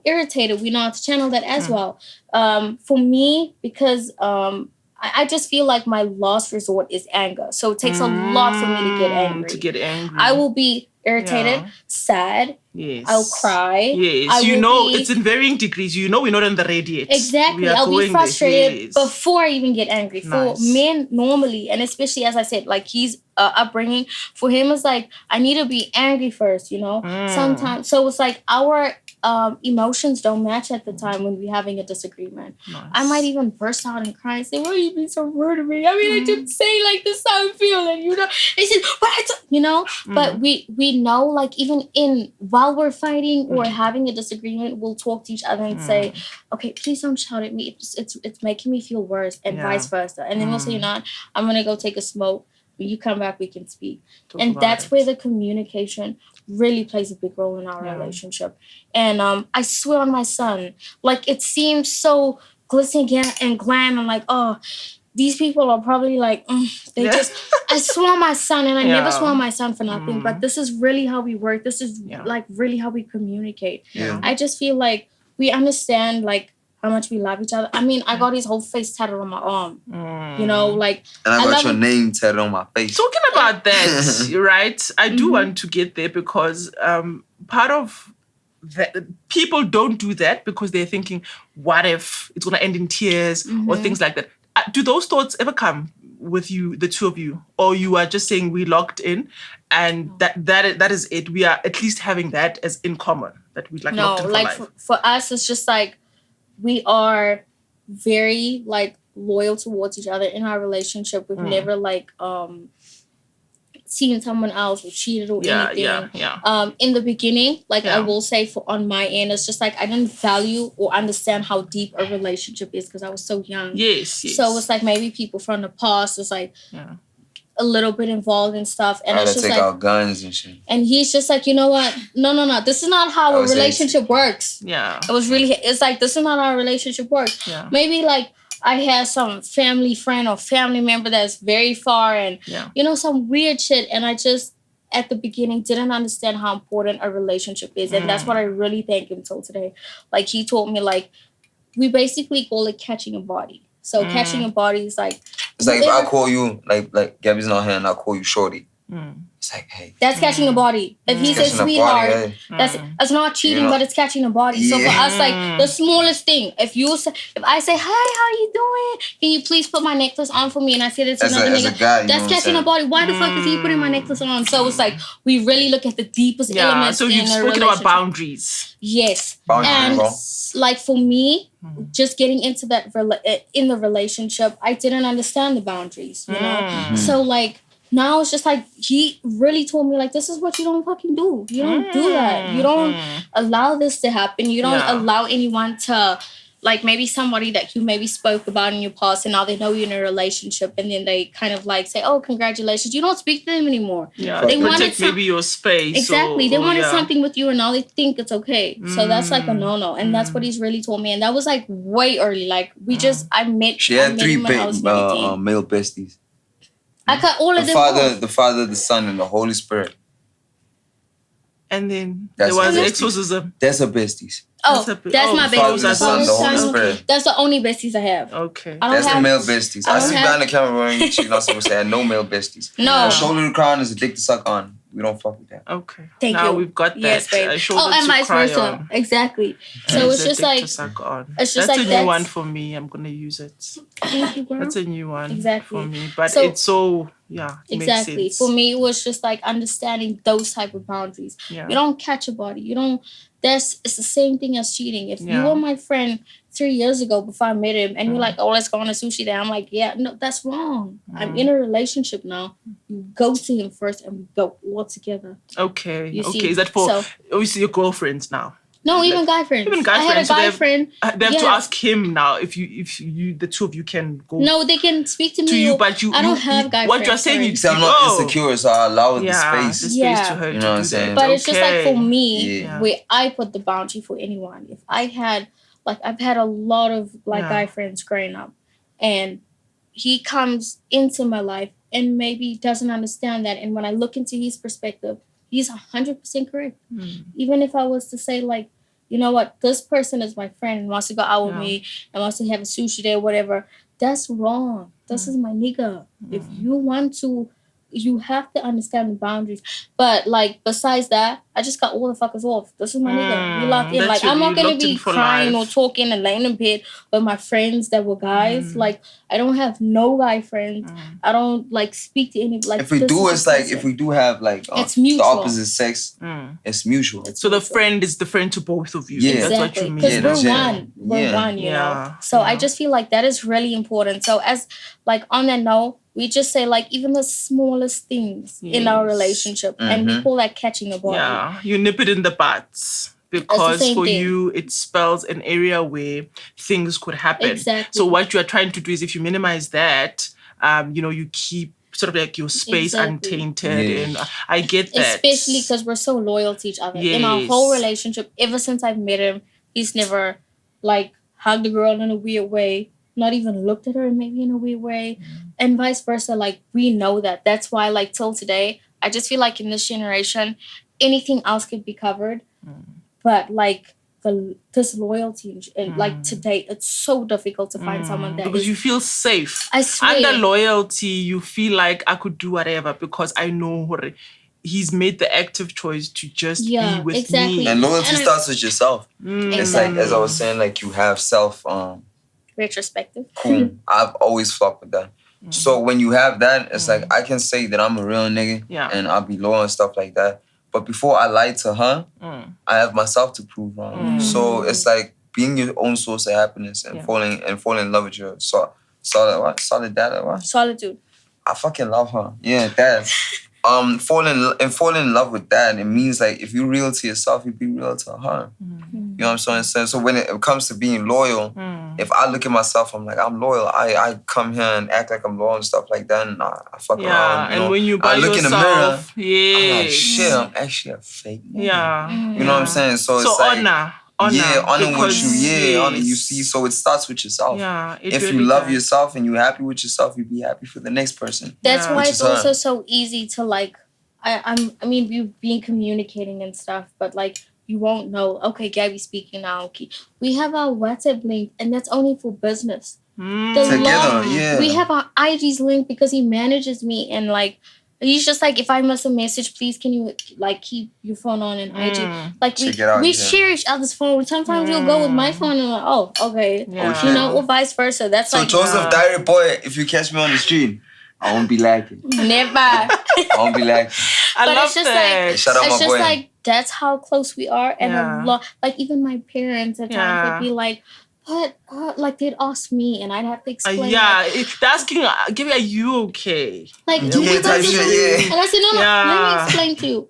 Speaker 3: irritated, we know how to channel that as well. For me, because I just feel like my last resort is anger. So it takes a lot for me to get angry. I will be irritated, sad.
Speaker 2: Yes.
Speaker 3: I'll cry.
Speaker 2: Yes. It's in varying degrees. You know, we're not in the red yet.
Speaker 3: Exactly. I'll be frustrated before I even get angry. For men, normally, and especially as I said, like his upbringing, for him is like, I need to be angry first, you know? Sometimes. So it's like our emotions don't match at the time when we're having a disagreement. I might even burst out and cry and say, why are you being so rude to me? I mean, I didn't say like this how I'm feeling, you know? He said, you know? But we know, like, even while we're fighting or having a disagreement, we'll talk to each other and say, okay, please don't shout at me. It's making me feel worse, and vice versa. And then we'll say, you know what? I'm going to go take a smoke. When you come back, we can speak. And that's where the communication really plays a big role in our relationship. And I swear on my son, like, it seems so glistening and glam. I'm like, oh, these people are probably like, they just, I swear on my son, and I never swear on my son for nothing, but this is really how we work. This is like really how we communicate. I just feel like we understand, like, how much we love each other. I mean, I got his whole face tattooed on my arm. You know, like...
Speaker 1: And I got your name tattooed on my face.
Speaker 2: Talking about that, right? I do want to get there because part of that, people don't do that because they're thinking, what if it's going to end in tears or things like that. Do those thoughts ever come with you, the two of you? Or you are just saying we locked in and that is it? We are at least having that as in common, that we like locked in for life.
Speaker 3: For us, it's just like, we are very, like, loyal towards each other in our relationship. We've never, like, seen someone else or cheated or anything.
Speaker 2: Yeah.
Speaker 3: In the beginning, like I will say for on my end, it's just like I didn't value or understand how deep a relationship is because I was so young.
Speaker 2: Yes.
Speaker 3: So it's like maybe people from the past is like a little bit involved in stuff, and it's just
Speaker 1: take
Speaker 3: like
Speaker 1: out guns and shit.
Speaker 3: And he's just like, you know what? No. This is not how a relationship works.
Speaker 2: Yeah.
Speaker 3: It's like, this is not how a relationship works.
Speaker 2: Yeah.
Speaker 3: Maybe like I had some family friend or family member that's very far and, you know, some weird shit. And I just, at the beginning, didn't understand how important a relationship is. And that's what I really thank him till today. Like, he told me, like, we basically call it catching a body. So catching a body is like...
Speaker 1: It's like if I call you, like Gabby's not here and I call you Shorty. It's like, hey.
Speaker 3: That's catching a body. If he says sweetheart, that's not cheating, but it's catching a body. So for us, like, the smallest thing, if I say, hi, how you doing? Can you please put my necklace on for me? And I say this to another nigga, that's catching a body. Why the fuck is he putting my necklace on? So it's like, we really look at the deepest elements
Speaker 2: so you've spoken about boundaries.
Speaker 3: Yes.
Speaker 1: Boundaries,
Speaker 3: and like for me, just getting into that in the relationship, I didn't understand the boundaries, you know? So like, now it's just like, he really told me, like, this is what you don't fucking do. You don't do that. You don't allow this to happen. You don't allow anyone to, like, maybe somebody that you maybe spoke about in your past and now they know you're in a relationship and then they kind of like say, oh, congratulations. You don't speak to them anymore.
Speaker 2: Yeah, they protect maybe your space.
Speaker 3: Exactly. They wanted something with you and now they think it's okay. So that's like a no-no. And that's what he's really told me. And that was like way early. Like, I met
Speaker 1: She had 3
Speaker 3: male
Speaker 1: besties.
Speaker 3: I cut all of them
Speaker 1: the Father, the Son, and the Holy Spirit.
Speaker 2: And then there was exorcism.
Speaker 1: That's her besties.
Speaker 3: Oh, that's my besties.
Speaker 1: The Son, the Holy Spirit.
Speaker 3: That's the only besties I have.
Speaker 2: Okay.
Speaker 1: That's the male besties. I see behind the camera when she's not supposed to say no male besties.
Speaker 3: No.
Speaker 1: Shoulder to crown is a dick to suck on. We don't fuck with that.
Speaker 2: Okay.
Speaker 3: Thank you.
Speaker 2: Now we've got that.
Speaker 3: Yes, babe. And vice versa.
Speaker 2: On.
Speaker 3: Exactly. So it's just like...
Speaker 2: To suck on.
Speaker 3: It's just
Speaker 2: that's
Speaker 3: like
Speaker 2: a new one for me. I'm going to use it.
Speaker 3: Thank you, girl.
Speaker 2: That's a new one
Speaker 3: exactly.
Speaker 2: for me. But it's so... Yeah,
Speaker 3: exactly.
Speaker 2: Makes sense.
Speaker 3: For me, it was just like understanding those type of boundaries.
Speaker 2: Yeah.
Speaker 3: You don't catch a body. You don't... It's the same thing as cheating. If you were my friend 3 years ago before I met him and you're like, oh, let's go on a sushi day. I'm like, yeah, no, that's wrong. I'm in a relationship now. You go to him first and we go all together.
Speaker 2: Okay.
Speaker 3: You see?
Speaker 2: Is that for obviously your girlfriends now?
Speaker 3: No, even guy friends. I had a guy friend.
Speaker 2: They have to ask him now if you the two of you can go.
Speaker 3: No, they can speak to me.
Speaker 2: To you, but
Speaker 3: I don't have guy friends.
Speaker 2: What you're saying, you
Speaker 1: I'm not insecure, so I allow the space.
Speaker 2: The space to her.
Speaker 1: You know what I'm saying?
Speaker 3: But it's just like for me, where I put the boundary for anyone. If I had, like, I've had a lot of like guy friends growing up, and he comes into my life and maybe doesn't understand that. And when I look into his perspective, he's 100% correct. Even if I was to say, like, you know what, this person is my friend and wants to go out with me and wants to have a sushi day or whatever, that's wrong. This is my nigga. If you want to, you have to understand the boundaries. But, like, besides that, I just got all the fuckers off. This is my nigga. We locked in. Like, I'm not going to be crying or talking and laying in bed with my friends that were guys. Like, I don't have no guy friends. I don't, like, speak to any, like...
Speaker 1: If we do, it's like, if we do have, like,
Speaker 3: it's mutual.
Speaker 1: The opposite sex, it's mutual.
Speaker 2: So the friend is the friend to both of you.
Speaker 1: Yeah.
Speaker 2: That's what you mean.
Speaker 3: Because we're one, you know? So I just feel like that is really important. So as, like, on that note, we just say, like, even the smallest things in our relationship, and we call that catching a body.
Speaker 2: Yeah, you nip it in the butts. Because for you, it spells an area where things could happen.
Speaker 3: Exactly.
Speaker 2: So what you are trying to do is if you minimize that, you keep sort of like your space untainted. And I get that.
Speaker 3: Especially because we're so loyal to each other.
Speaker 2: Yes.
Speaker 3: In our whole relationship, ever since I've met him, he's never, like, hugged a girl in a weird way. Not even looked at her maybe in a weird way. And vice versa. Like, we know that. That's why, like, till today, I just feel like in this generation, anything else could be covered. But, like, this loyalty and like today, it's so difficult to find someone that
Speaker 2: because you feel safe.
Speaker 3: I swear.
Speaker 2: Under loyalty, you feel like I could do whatever because I know he's made the active choice to just be with me.
Speaker 1: And loyalty starts with yourself. It's like, as I was saying, like, you have self...
Speaker 3: retrospective.
Speaker 1: Cool. I've always flopped with that. So when you have that, it's like, I can say that I'm a real nigga and I'll be loyal and stuff like that. But before I lie to her, I have myself to prove wrong. So it's like being your own source of happiness and falling in love with your solitude.
Speaker 3: Solitude.
Speaker 1: I fucking love her. Yeah, that. fall in love with that. It means like if you're real to yourself, you be real to her. You know what I'm saying? So when it comes to being loyal, if I look at myself, I'm like, I'm loyal. I come here and act like I'm loyal and stuff like that, and I fuck around.
Speaker 2: And when you buy
Speaker 1: I look
Speaker 2: yourself,
Speaker 1: in the mirror, I'm like,
Speaker 2: yes.
Speaker 1: shit, I'm actually a fake nigga.
Speaker 2: Yeah.
Speaker 1: You know what I'm saying? So it's like,
Speaker 2: honor.
Speaker 1: Yeah, honor what
Speaker 2: because,
Speaker 1: you, honor you see. So it starts with yourself.
Speaker 2: Yeah,
Speaker 1: if
Speaker 2: really
Speaker 1: you love
Speaker 2: does.
Speaker 1: yourself and you're happy with yourself, you be happy for the next person.
Speaker 3: That's why
Speaker 1: which
Speaker 3: it's
Speaker 1: is her.
Speaker 3: also so easy to like. I mean, we've been communicating and stuff, but like you won't know. Okay, Gabby's speaking now. Okay, we have our WhatsApp link, and that's only for business.
Speaker 1: Together, yeah.
Speaker 3: We have our IG's link because he manages me, and like he's just like, if I miss a message, please can you like keep your phone on and IG. Like we share each other's phone. Sometimes you'll go with my phone and I'm like, oh, okay, you know, or vice versa. That's
Speaker 1: so
Speaker 3: like
Speaker 1: Joseph Diary Boy. If you catch me on the street, I won't be lacking.
Speaker 3: Never.
Speaker 1: I won't be lacking.
Speaker 2: I love
Speaker 3: it's just
Speaker 2: that.
Speaker 3: like
Speaker 1: Shout out
Speaker 3: it's
Speaker 1: my
Speaker 3: just
Speaker 1: boy.
Speaker 3: like that's how close we are, and a lot. Like even my parents at times would be like, "But like they'd ask me, and I'd have to explain."
Speaker 2: They're asking, "Gabby, are you okay?"
Speaker 3: Like, do you guys
Speaker 1: shit,
Speaker 3: And I said, no, let me explain to you.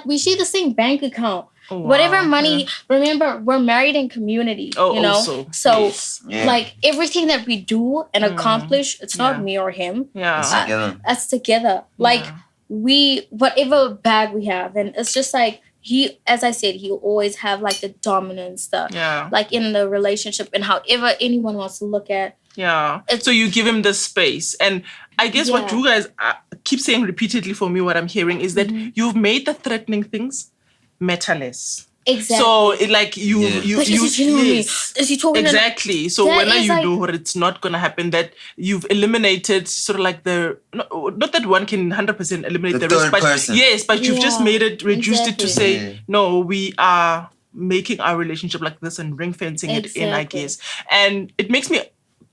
Speaker 3: We share the same bank account.
Speaker 2: Oh, wow.
Speaker 3: Whatever money, remember, we're married in community, you know?
Speaker 2: Also,
Speaker 3: so, like, everything that we do and accomplish, it's not me or him. That's together. Like, whatever bag we have, and it's just like, as I said, he'll always have, like, the dominance, like, in the relationship, and however anyone wants to look at.
Speaker 2: Yeah. So you give him the space. And I guess what you guys keep saying repeatedly for me, what I'm hearing, is that you've made the threatening things matterless.
Speaker 3: Exactly.
Speaker 2: So it like you
Speaker 3: is he talking
Speaker 2: exactly. So when you like, know it's not gonna happen, that you've eliminated sort of like the not that one can 100% eliminate the risk, but person. Yes, but you've just made it reduced it to say no, we are making our relationship like this and ring fencing it in, I guess. And it makes me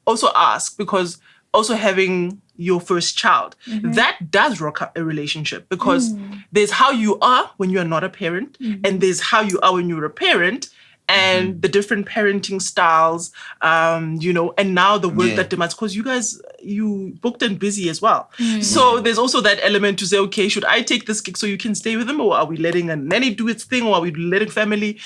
Speaker 2: also ask, because also having your first child, that does rock up a relationship, because there's how you are when you're not a parent, and there's how you are when you're a parent, and the different parenting styles, you know, and now the work that demands, because you booked and busy as well. So there's also that element to say, okay, should I take this gig so you can stay with him, or are we letting a nanny do its thing, or are we letting family?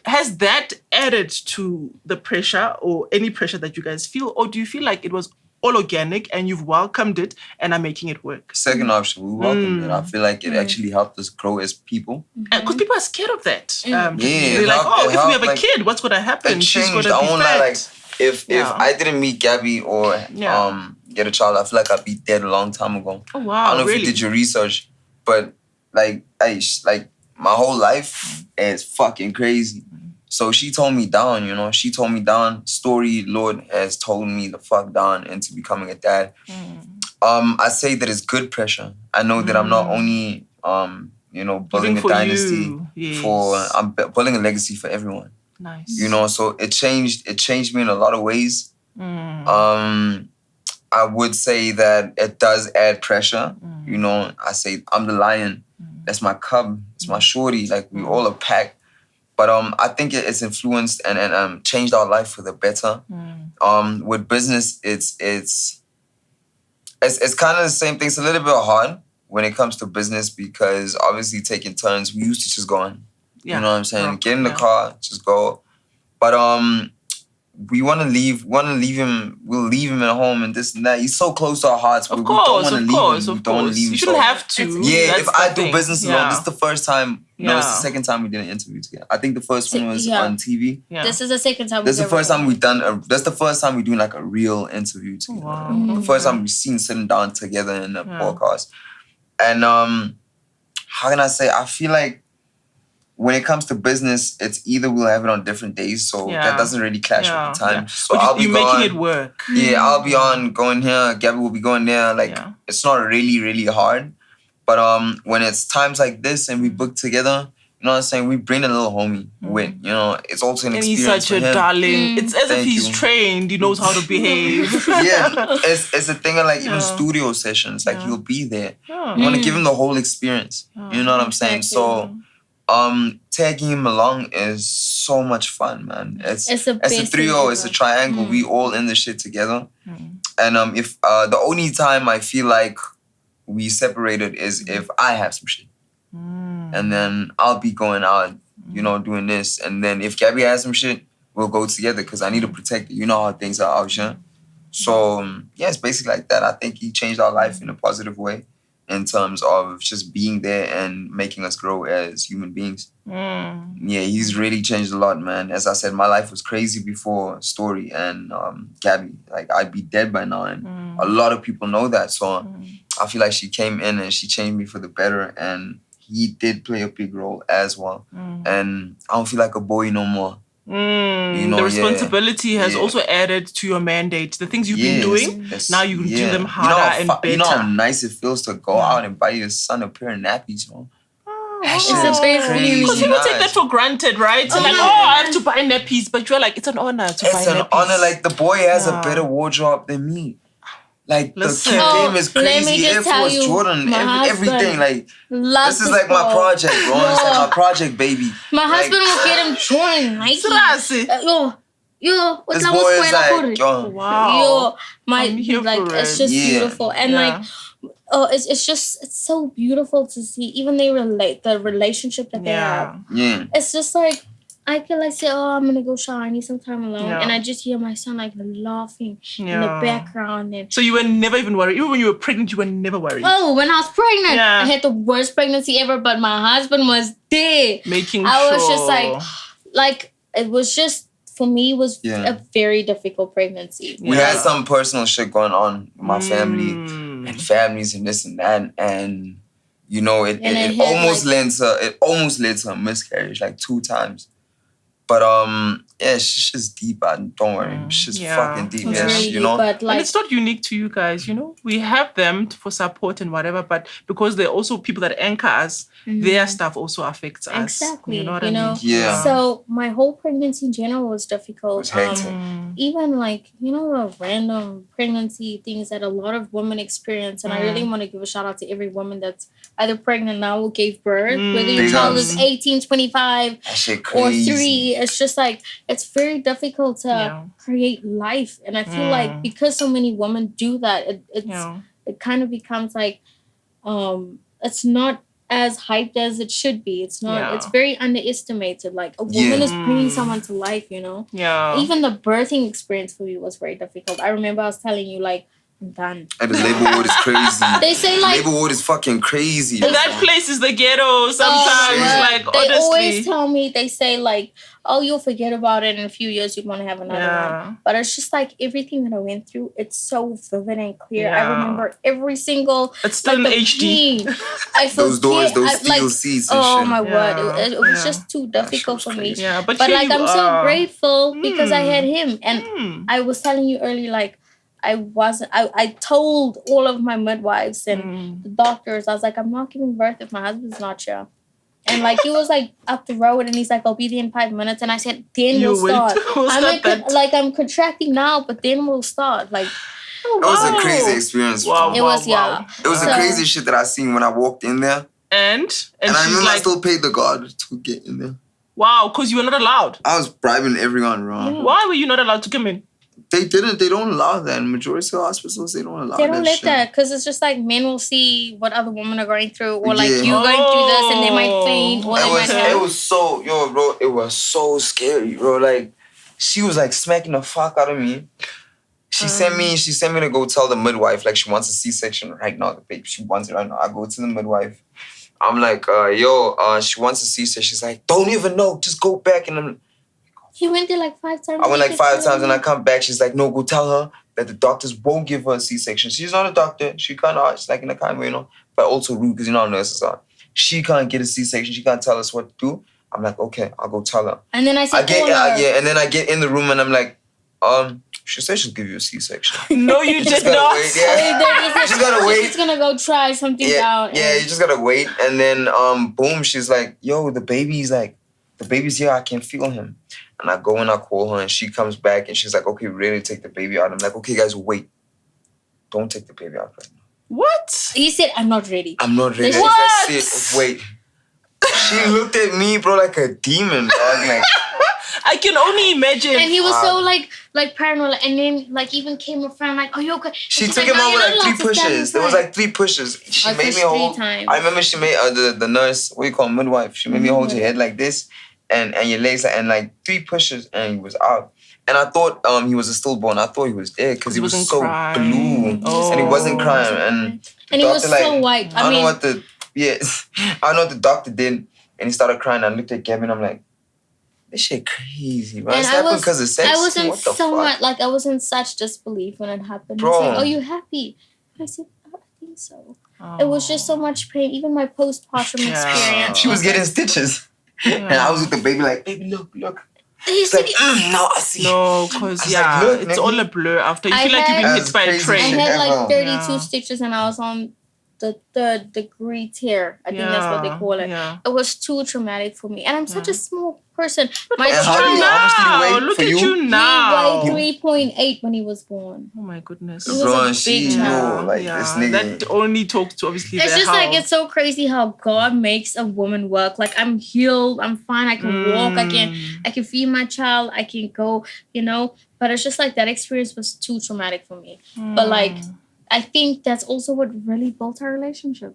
Speaker 2: Has that added to the pressure or any pressure that you guys feel, or do you feel like it was all organic and you've welcomed it and are making it work?
Speaker 1: Second option, we welcomed it. I feel like it actually helped us grow as people.
Speaker 2: Because people are scared of that. They're like, if we have a kid, what's going to happen? She's going to be fat.
Speaker 1: Like, if I didn't meet Gabby or get a child, I feel like I'd be dead a long time ago.
Speaker 2: Oh, wow,
Speaker 1: I don't know if you did your research, but like my whole life is fucking crazy. So she told me down, you know. She told me down. Story Lord has told me the fuck down into becoming a dad. I say that it's good pressure. I know that I'm not only, you know, building a dynasty I'm building a legacy for everyone.
Speaker 2: Nice.
Speaker 1: You know, so it changed me in a lot of ways. I would say that it does add pressure. You know, I say I'm the lion. That's my cub. It's my shorty. Like, we all a pack. But I think it's influenced and changed our life for the better. With business, it's kind of the same thing. It's a little bit hard when it comes to business, because obviously taking turns, we used to just go on. You know what I'm saying? Get in the car, just go. But we want to leave him. We'll leave him at home and this and that. He's so close to our hearts. But we don't want to leave him. We don't want to leave him.
Speaker 2: You shouldn't have to.
Speaker 1: Yeah, if I do business alone, this is the first time. No, it's the second time we did an interview together. I think the first one was on TV.
Speaker 3: Yeah. This is the second time.
Speaker 1: That's the first time we've done. That's the first time we're doing like a real interview together. Wow. The first time we've seen sitting down together in a podcast. And how can I say? I feel like when it comes to business, it's either we'll have it on different days, so that doesn't really clash with the time. So
Speaker 2: you're making it work.
Speaker 1: Yeah, I'll be on going here. Gabby will be going there. Like, it's not really, really hard. But when it's times like this and we book together, you know what I'm saying? We bring a little homie with, you know, it's also an experience.
Speaker 2: And he's such a darling. It's as if he's trained. He knows how to behave.
Speaker 1: It's a thing of like even studio sessions. Like, he'll be there. You want to give him the whole experience. You know what I'm saying? So tagging him along is so much fun, man. It's a trio, it's a triangle. We all in the shit together. And if the only time I feel like we separated is if I have some shit. And then I'll be going out, you know, doing this. And then if Gabby has some shit, we'll go together because I need to protect it. You know how things are out here. So, yeah, it's basically like that. I think he changed our life in a positive way in terms of just being there and making us grow as human beings. Yeah, he's really changed a lot, man. As I said, my life was crazy before Story and Gabby. Like, I'd be dead by now. And a lot of people know that. So I feel like she came in and she changed me for the better. And he did play a big role as well. And I don't feel like a boy no more. You know,
Speaker 2: the responsibility has also added to your mandate. The things you've been doing, now you do them harder and better.
Speaker 1: You know how nice it feels to go out and buy your son a pair of nappies, you know?
Speaker 3: It's a big feeling.
Speaker 2: Because people take that for granted, right? So like, I have to buy nappies, but you're like, it's an honor to buy nappies.
Speaker 1: It's an honor. Like, the boy has a better wardrobe than me. Like, the kid game is crazy. Air Force, Jordan, everything. Like, this is like my project, bro. It's like my project, baby.
Speaker 3: My husband will get him Jordan, Nike.
Speaker 1: This boy is like,
Speaker 2: wow.
Speaker 3: It's just beautiful. And like, it's so beautiful to see. Even the relationship that they have.
Speaker 1: Yeah.
Speaker 3: It's just like, I could like say, I'm gonna go shower, I need some time alone. And I just hear my son like laughing in the background. And
Speaker 2: so you were never even worried? Even when you were pregnant, you were never worried?
Speaker 3: Oh, when I was pregnant, I had the worst pregnancy ever, but my husband was there. I was just like, it was just, for me, it was a very difficult pregnancy.
Speaker 1: We had some personal shit going on with my family and families and this and that. And you know, it almost led to a miscarriage like 2 times. But it's just deep. Don't worry, it's just fucking deep.
Speaker 3: Really
Speaker 1: you know.
Speaker 3: But like,
Speaker 2: and it's not unique to you guys. You know, we have them for support and whatever, but because they're also people that anchor us, their stuff also affects us.
Speaker 3: Exactly.
Speaker 2: You know what I mean?
Speaker 1: Yeah.
Speaker 3: So my whole pregnancy in general was difficult.
Speaker 1: It was hectic.
Speaker 3: Even like, you know, the random pregnancy things that a lot of women experience, and I really want to give a shout out to every woman that's either pregnant now or gave birth, whether your child is 18, 25, or 3. It's just like, it's very difficult to create life. And I feel like because so many women do that, it kind of becomes like, it's not as hyped as it should be. It's not, it's very underestimated. Like, a woman is bringing someone to life, you know? Even the birthing experience for me was very difficult. I remember I was telling you, like, I'm done.
Speaker 1: And the labor ward is crazy.
Speaker 3: They say like,
Speaker 1: labor ward is fucking crazy.
Speaker 2: And that place is the ghetto sometimes. Like,
Speaker 3: they
Speaker 2: honestly.
Speaker 3: always tell me, they say like, oh, you'll forget about it in a few years, you want to have another one. But it's just like, everything that I went through, it's so vivid and clear. I remember every single,
Speaker 2: it's still in HD.
Speaker 3: I
Speaker 1: those doors, those steel seats and
Speaker 3: oh
Speaker 1: shit.
Speaker 3: my word, it was just too difficult for me.
Speaker 2: But
Speaker 3: like, I'm so grateful because I had him. And I was telling you earlier, like, I told all of my midwives and the doctors, I was like, I'm not giving birth if my husband's not here. And like, he was like up the road and he's like, I'll be there in 5 minutes. And I said, then we'll start. I'm contracting now, but then we'll start. Like,
Speaker 1: it was a crazy experience.
Speaker 3: It was
Speaker 1: the crazy shit that I seen when I walked in there.
Speaker 2: And
Speaker 1: I remember I still paid the guard to get in there.
Speaker 2: Wow, because you were not allowed.
Speaker 1: I was bribing everyone wrong.
Speaker 2: Why were you not allowed to come in?
Speaker 1: They don't allow that. In majority of hospitals, they don't allow that.
Speaker 3: They don't let that because it's just like, men will see what other women are going through, or like you going through this and they might faint, or they might have.
Speaker 1: It was so, bro, it was so scary, bro. Like, she was like smacking the fuck out of me. She sent me to go tell the midwife, like, she wants a C-section right now. The baby, she wants it right now. I go to the midwife. I'm like, she wants a C-section. She's like, don't even know, just go back. And
Speaker 3: he went there like 5 times.
Speaker 1: I went like 5 times and I come back. She's like, no, go tell her that the doctors won't give her a C-section. She's not a doctor. She can't, she's like in a kind way, you know, but also rude because you know how nurses are. She can't get a C-section. She can't tell us what to do. I'm like, okay, I'll go tell her.
Speaker 3: And then I said,
Speaker 1: and then I get in the room and I'm like, she said she'll give you a C-section.
Speaker 2: No, you did not.
Speaker 1: Wait, you just gotta wait.
Speaker 3: She's gonna go try something out.
Speaker 1: Yeah, you just gotta wait. And then, boom, she's like, yo, the baby's here. I can feel him. And I go and I call her and she comes back and she's like, okay, we're ready to take the baby out. I'm like, okay, guys, wait. Don't take the baby out right now.
Speaker 2: What?
Speaker 3: He said, I'm not ready.
Speaker 1: I'm not ready.
Speaker 2: What?
Speaker 1: That's it. Wait. She looked at me, bro, like a demon, dog. Like,
Speaker 2: I can only imagine.
Speaker 3: And he was so like paranoid, and then like even came a friend like, "Are you okay?"
Speaker 1: She took him out with like 3 pushes. There was like 3 pushes. She made me hold. I remember she made the nurse, what you call midwife. She made me hold your head like this, and your legs, and like 3 pushes, and he was out. And I thought he was a stillborn. I thought he was dead because he was so blue, and he wasn't crying. And
Speaker 3: he was so white.
Speaker 1: I don't know what the doctor did, and he started crying. I looked at Gabby, and I'm like, this shit crazy, bro. It's happened because of sex.
Speaker 3: I was in I was in such disbelief when it happened.
Speaker 1: Bro.
Speaker 3: He's like, "Oh, you happy?" I said, "Oh, I think so." It was just so much pain. Even my postpartum experience.
Speaker 1: She was getting stitches, and I was with the baby like, baby, look. He's like, no, I see.
Speaker 2: No, because it's all a blur after. You feel like you've been hit by a train.
Speaker 3: I had like 32 stitches, and I was on the 3rd degree tear. I think that's what they call it. Yeah. It was too traumatic for me. And I'm such a small person.
Speaker 2: My child, look at you now.
Speaker 3: He weighed 3.8 when he was born.
Speaker 2: Oh my goodness.
Speaker 3: He was a big child.
Speaker 1: This nigga.
Speaker 2: That only talks to obviously
Speaker 3: it's just like, it's so crazy how God makes a woman work. Like, I'm healed, I'm fine, I can walk, I can feed my child, I can go, But it's just like that experience was too traumatic for me. But like, I think that's also what really built our relationship,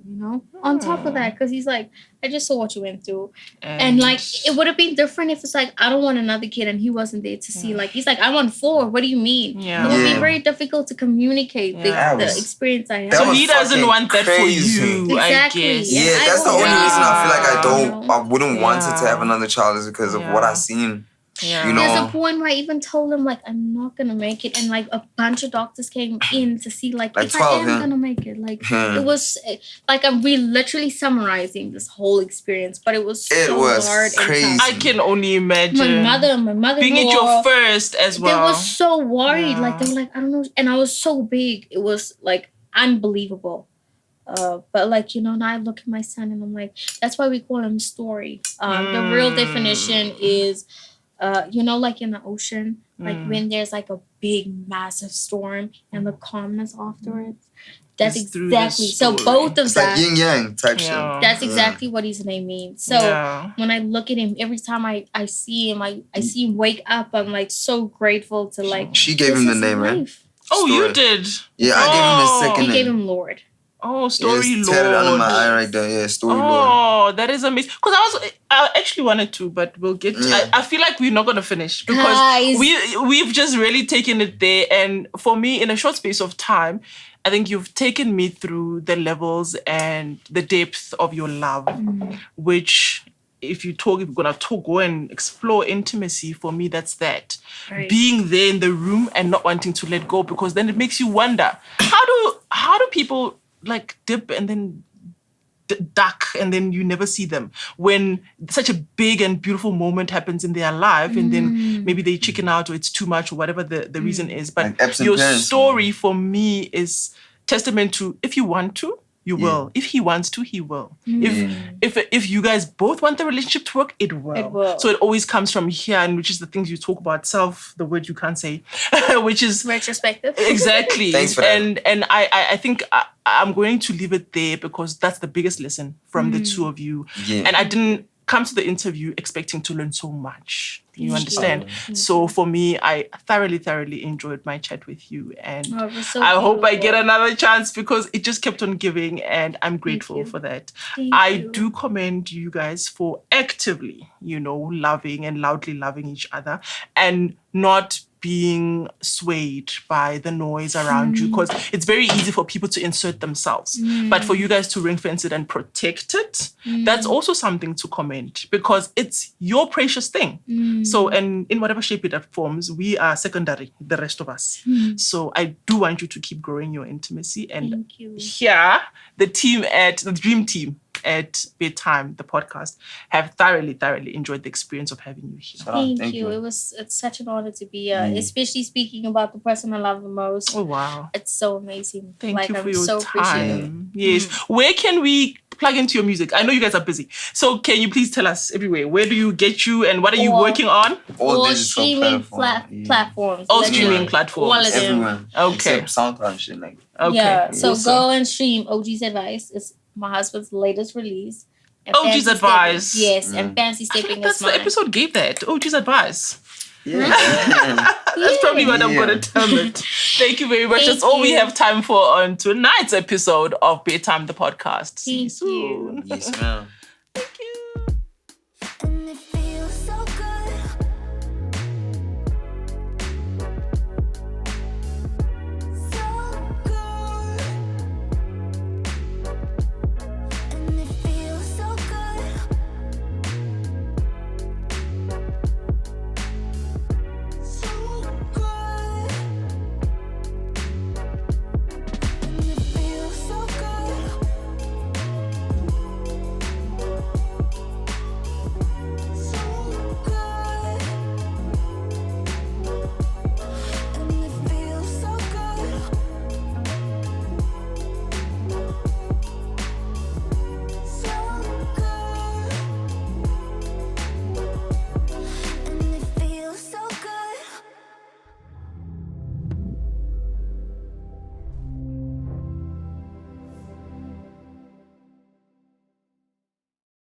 Speaker 3: On top of that, because he's like, I just saw what you went through. And like, it would have been different if it's like, I don't want another kid and he wasn't there to see. Like, he's like, I want 4. What do you mean? Yeah. It would be very difficult to communicate the experience I had.
Speaker 2: So he doesn't want that for you,
Speaker 3: exactly.
Speaker 2: I guess.
Speaker 1: Yeah, that's the only reason I feel like I wouldn't want to have another child is because of what I've seen.
Speaker 2: Yeah.
Speaker 3: There's a point where I even told him like I'm not gonna make it, and like a bunch of doctors came in to see like if 12, I am gonna make it. Like it was like I'm literally summarizing this whole experience, but it was hard
Speaker 1: crazy.
Speaker 3: and tough.
Speaker 2: I can only imagine.
Speaker 3: My mother
Speaker 2: being it your first as well.
Speaker 3: They were so worried. Like they were like, I don't know, and I was so big. It was like unbelievable. But like now I look at my son and I'm like, that's why we call him Story. The real definition is. Like in the ocean, like when there's like a big, massive storm and the calmness afterwards. That's exactly. So both of that.
Speaker 1: Like yin yang type shit.
Speaker 3: That's exactly what his name means. So when I look at him, every time I see him, I see him wake up. I'm like so grateful to like.
Speaker 1: She gave him the name, right?
Speaker 2: Oh, you did.
Speaker 1: Yeah, I gave him the second name.
Speaker 3: He gave him Lord.
Speaker 2: Oh, Story Lord.
Speaker 1: Tatted under my eye right there. Yeah, Story Lord.
Speaker 2: Oh, that is amazing. Because I actually wanted to, but we'll get. I feel like we're not gonna finish because we've just really taken it there. And for me, in a short space of time, I think you've taken me through the levels and the depth of your love, which. If we're gonna go and explore intimacy, for me, that's that. Right. Being there in the room and not wanting to let go, because then it makes you wonder, how do people like dip and then duck and then you never see them when such a big and beautiful moment happens in their life and then maybe they chicken out or it's too much or whatever the reason is. But like your story for me is testament to if you want to, you will. If he wants to, he will. If you guys both want the relationship to work, it will. So it always comes from here, and which is the things you talk about, the word you can't say, which is
Speaker 3: retrospective.
Speaker 2: Exactly.
Speaker 1: Thanks for that.
Speaker 2: And I think I'm going to leave it there because that's the biggest lesson from the two of you. Yeah. And I didn't come to the interview expecting to learn so much. You understand? So for me, I thoroughly enjoyed my chat with you. And I hope I get another chance because it just kept on giving and I'm grateful for that. I do commend you guys for actively, loving and loudly loving each other and not being swayed by the noise around you because it's very easy for people to insert themselves. But for you guys to ring fence it and protect it, that's also something to commend because it's your precious thing. So, and in whatever shape it forms, we are secondary, the rest of us. So I do want you to keep growing your intimacy. And here, the dream team at Bedtime, the podcast, have thoroughly enjoyed the experience of having you here.
Speaker 3: Thank you. It's such an honor to be here, especially speaking about the person I love the most.
Speaker 2: Oh, wow.
Speaker 3: It's so amazing.
Speaker 2: Thank you for your time. Yes. Where can we plug into your music? I know you guys are busy. So can you please tell us everywhere? Where do you get you and what are you working on?
Speaker 1: All
Speaker 3: streaming platforms.
Speaker 2: All streaming platforms.
Speaker 3: All of them.
Speaker 1: Everywhere.
Speaker 2: Okay.
Speaker 1: Except SoundCloud and shit like that.
Speaker 2: Okay.
Speaker 3: Yeah. So go and stream OG's Advice. It's my husband's latest release. And
Speaker 2: OG's
Speaker 3: fancy
Speaker 2: advice.
Speaker 3: stepping. Yes, and fancy
Speaker 2: I feel
Speaker 3: stepping
Speaker 2: like
Speaker 3: is
Speaker 2: that's the
Speaker 3: mine.
Speaker 2: episode gave that. OG's advice.
Speaker 1: Yeah.
Speaker 2: That's probably what I'm
Speaker 1: Yeah.
Speaker 2: going to term it. Thank you very much.
Speaker 3: Thank
Speaker 2: That's all we
Speaker 3: you.
Speaker 2: have time for on tonight's episode of Bedtime, the podcast. See you
Speaker 3: Thank you.
Speaker 2: soon.
Speaker 1: Yes, ma'am.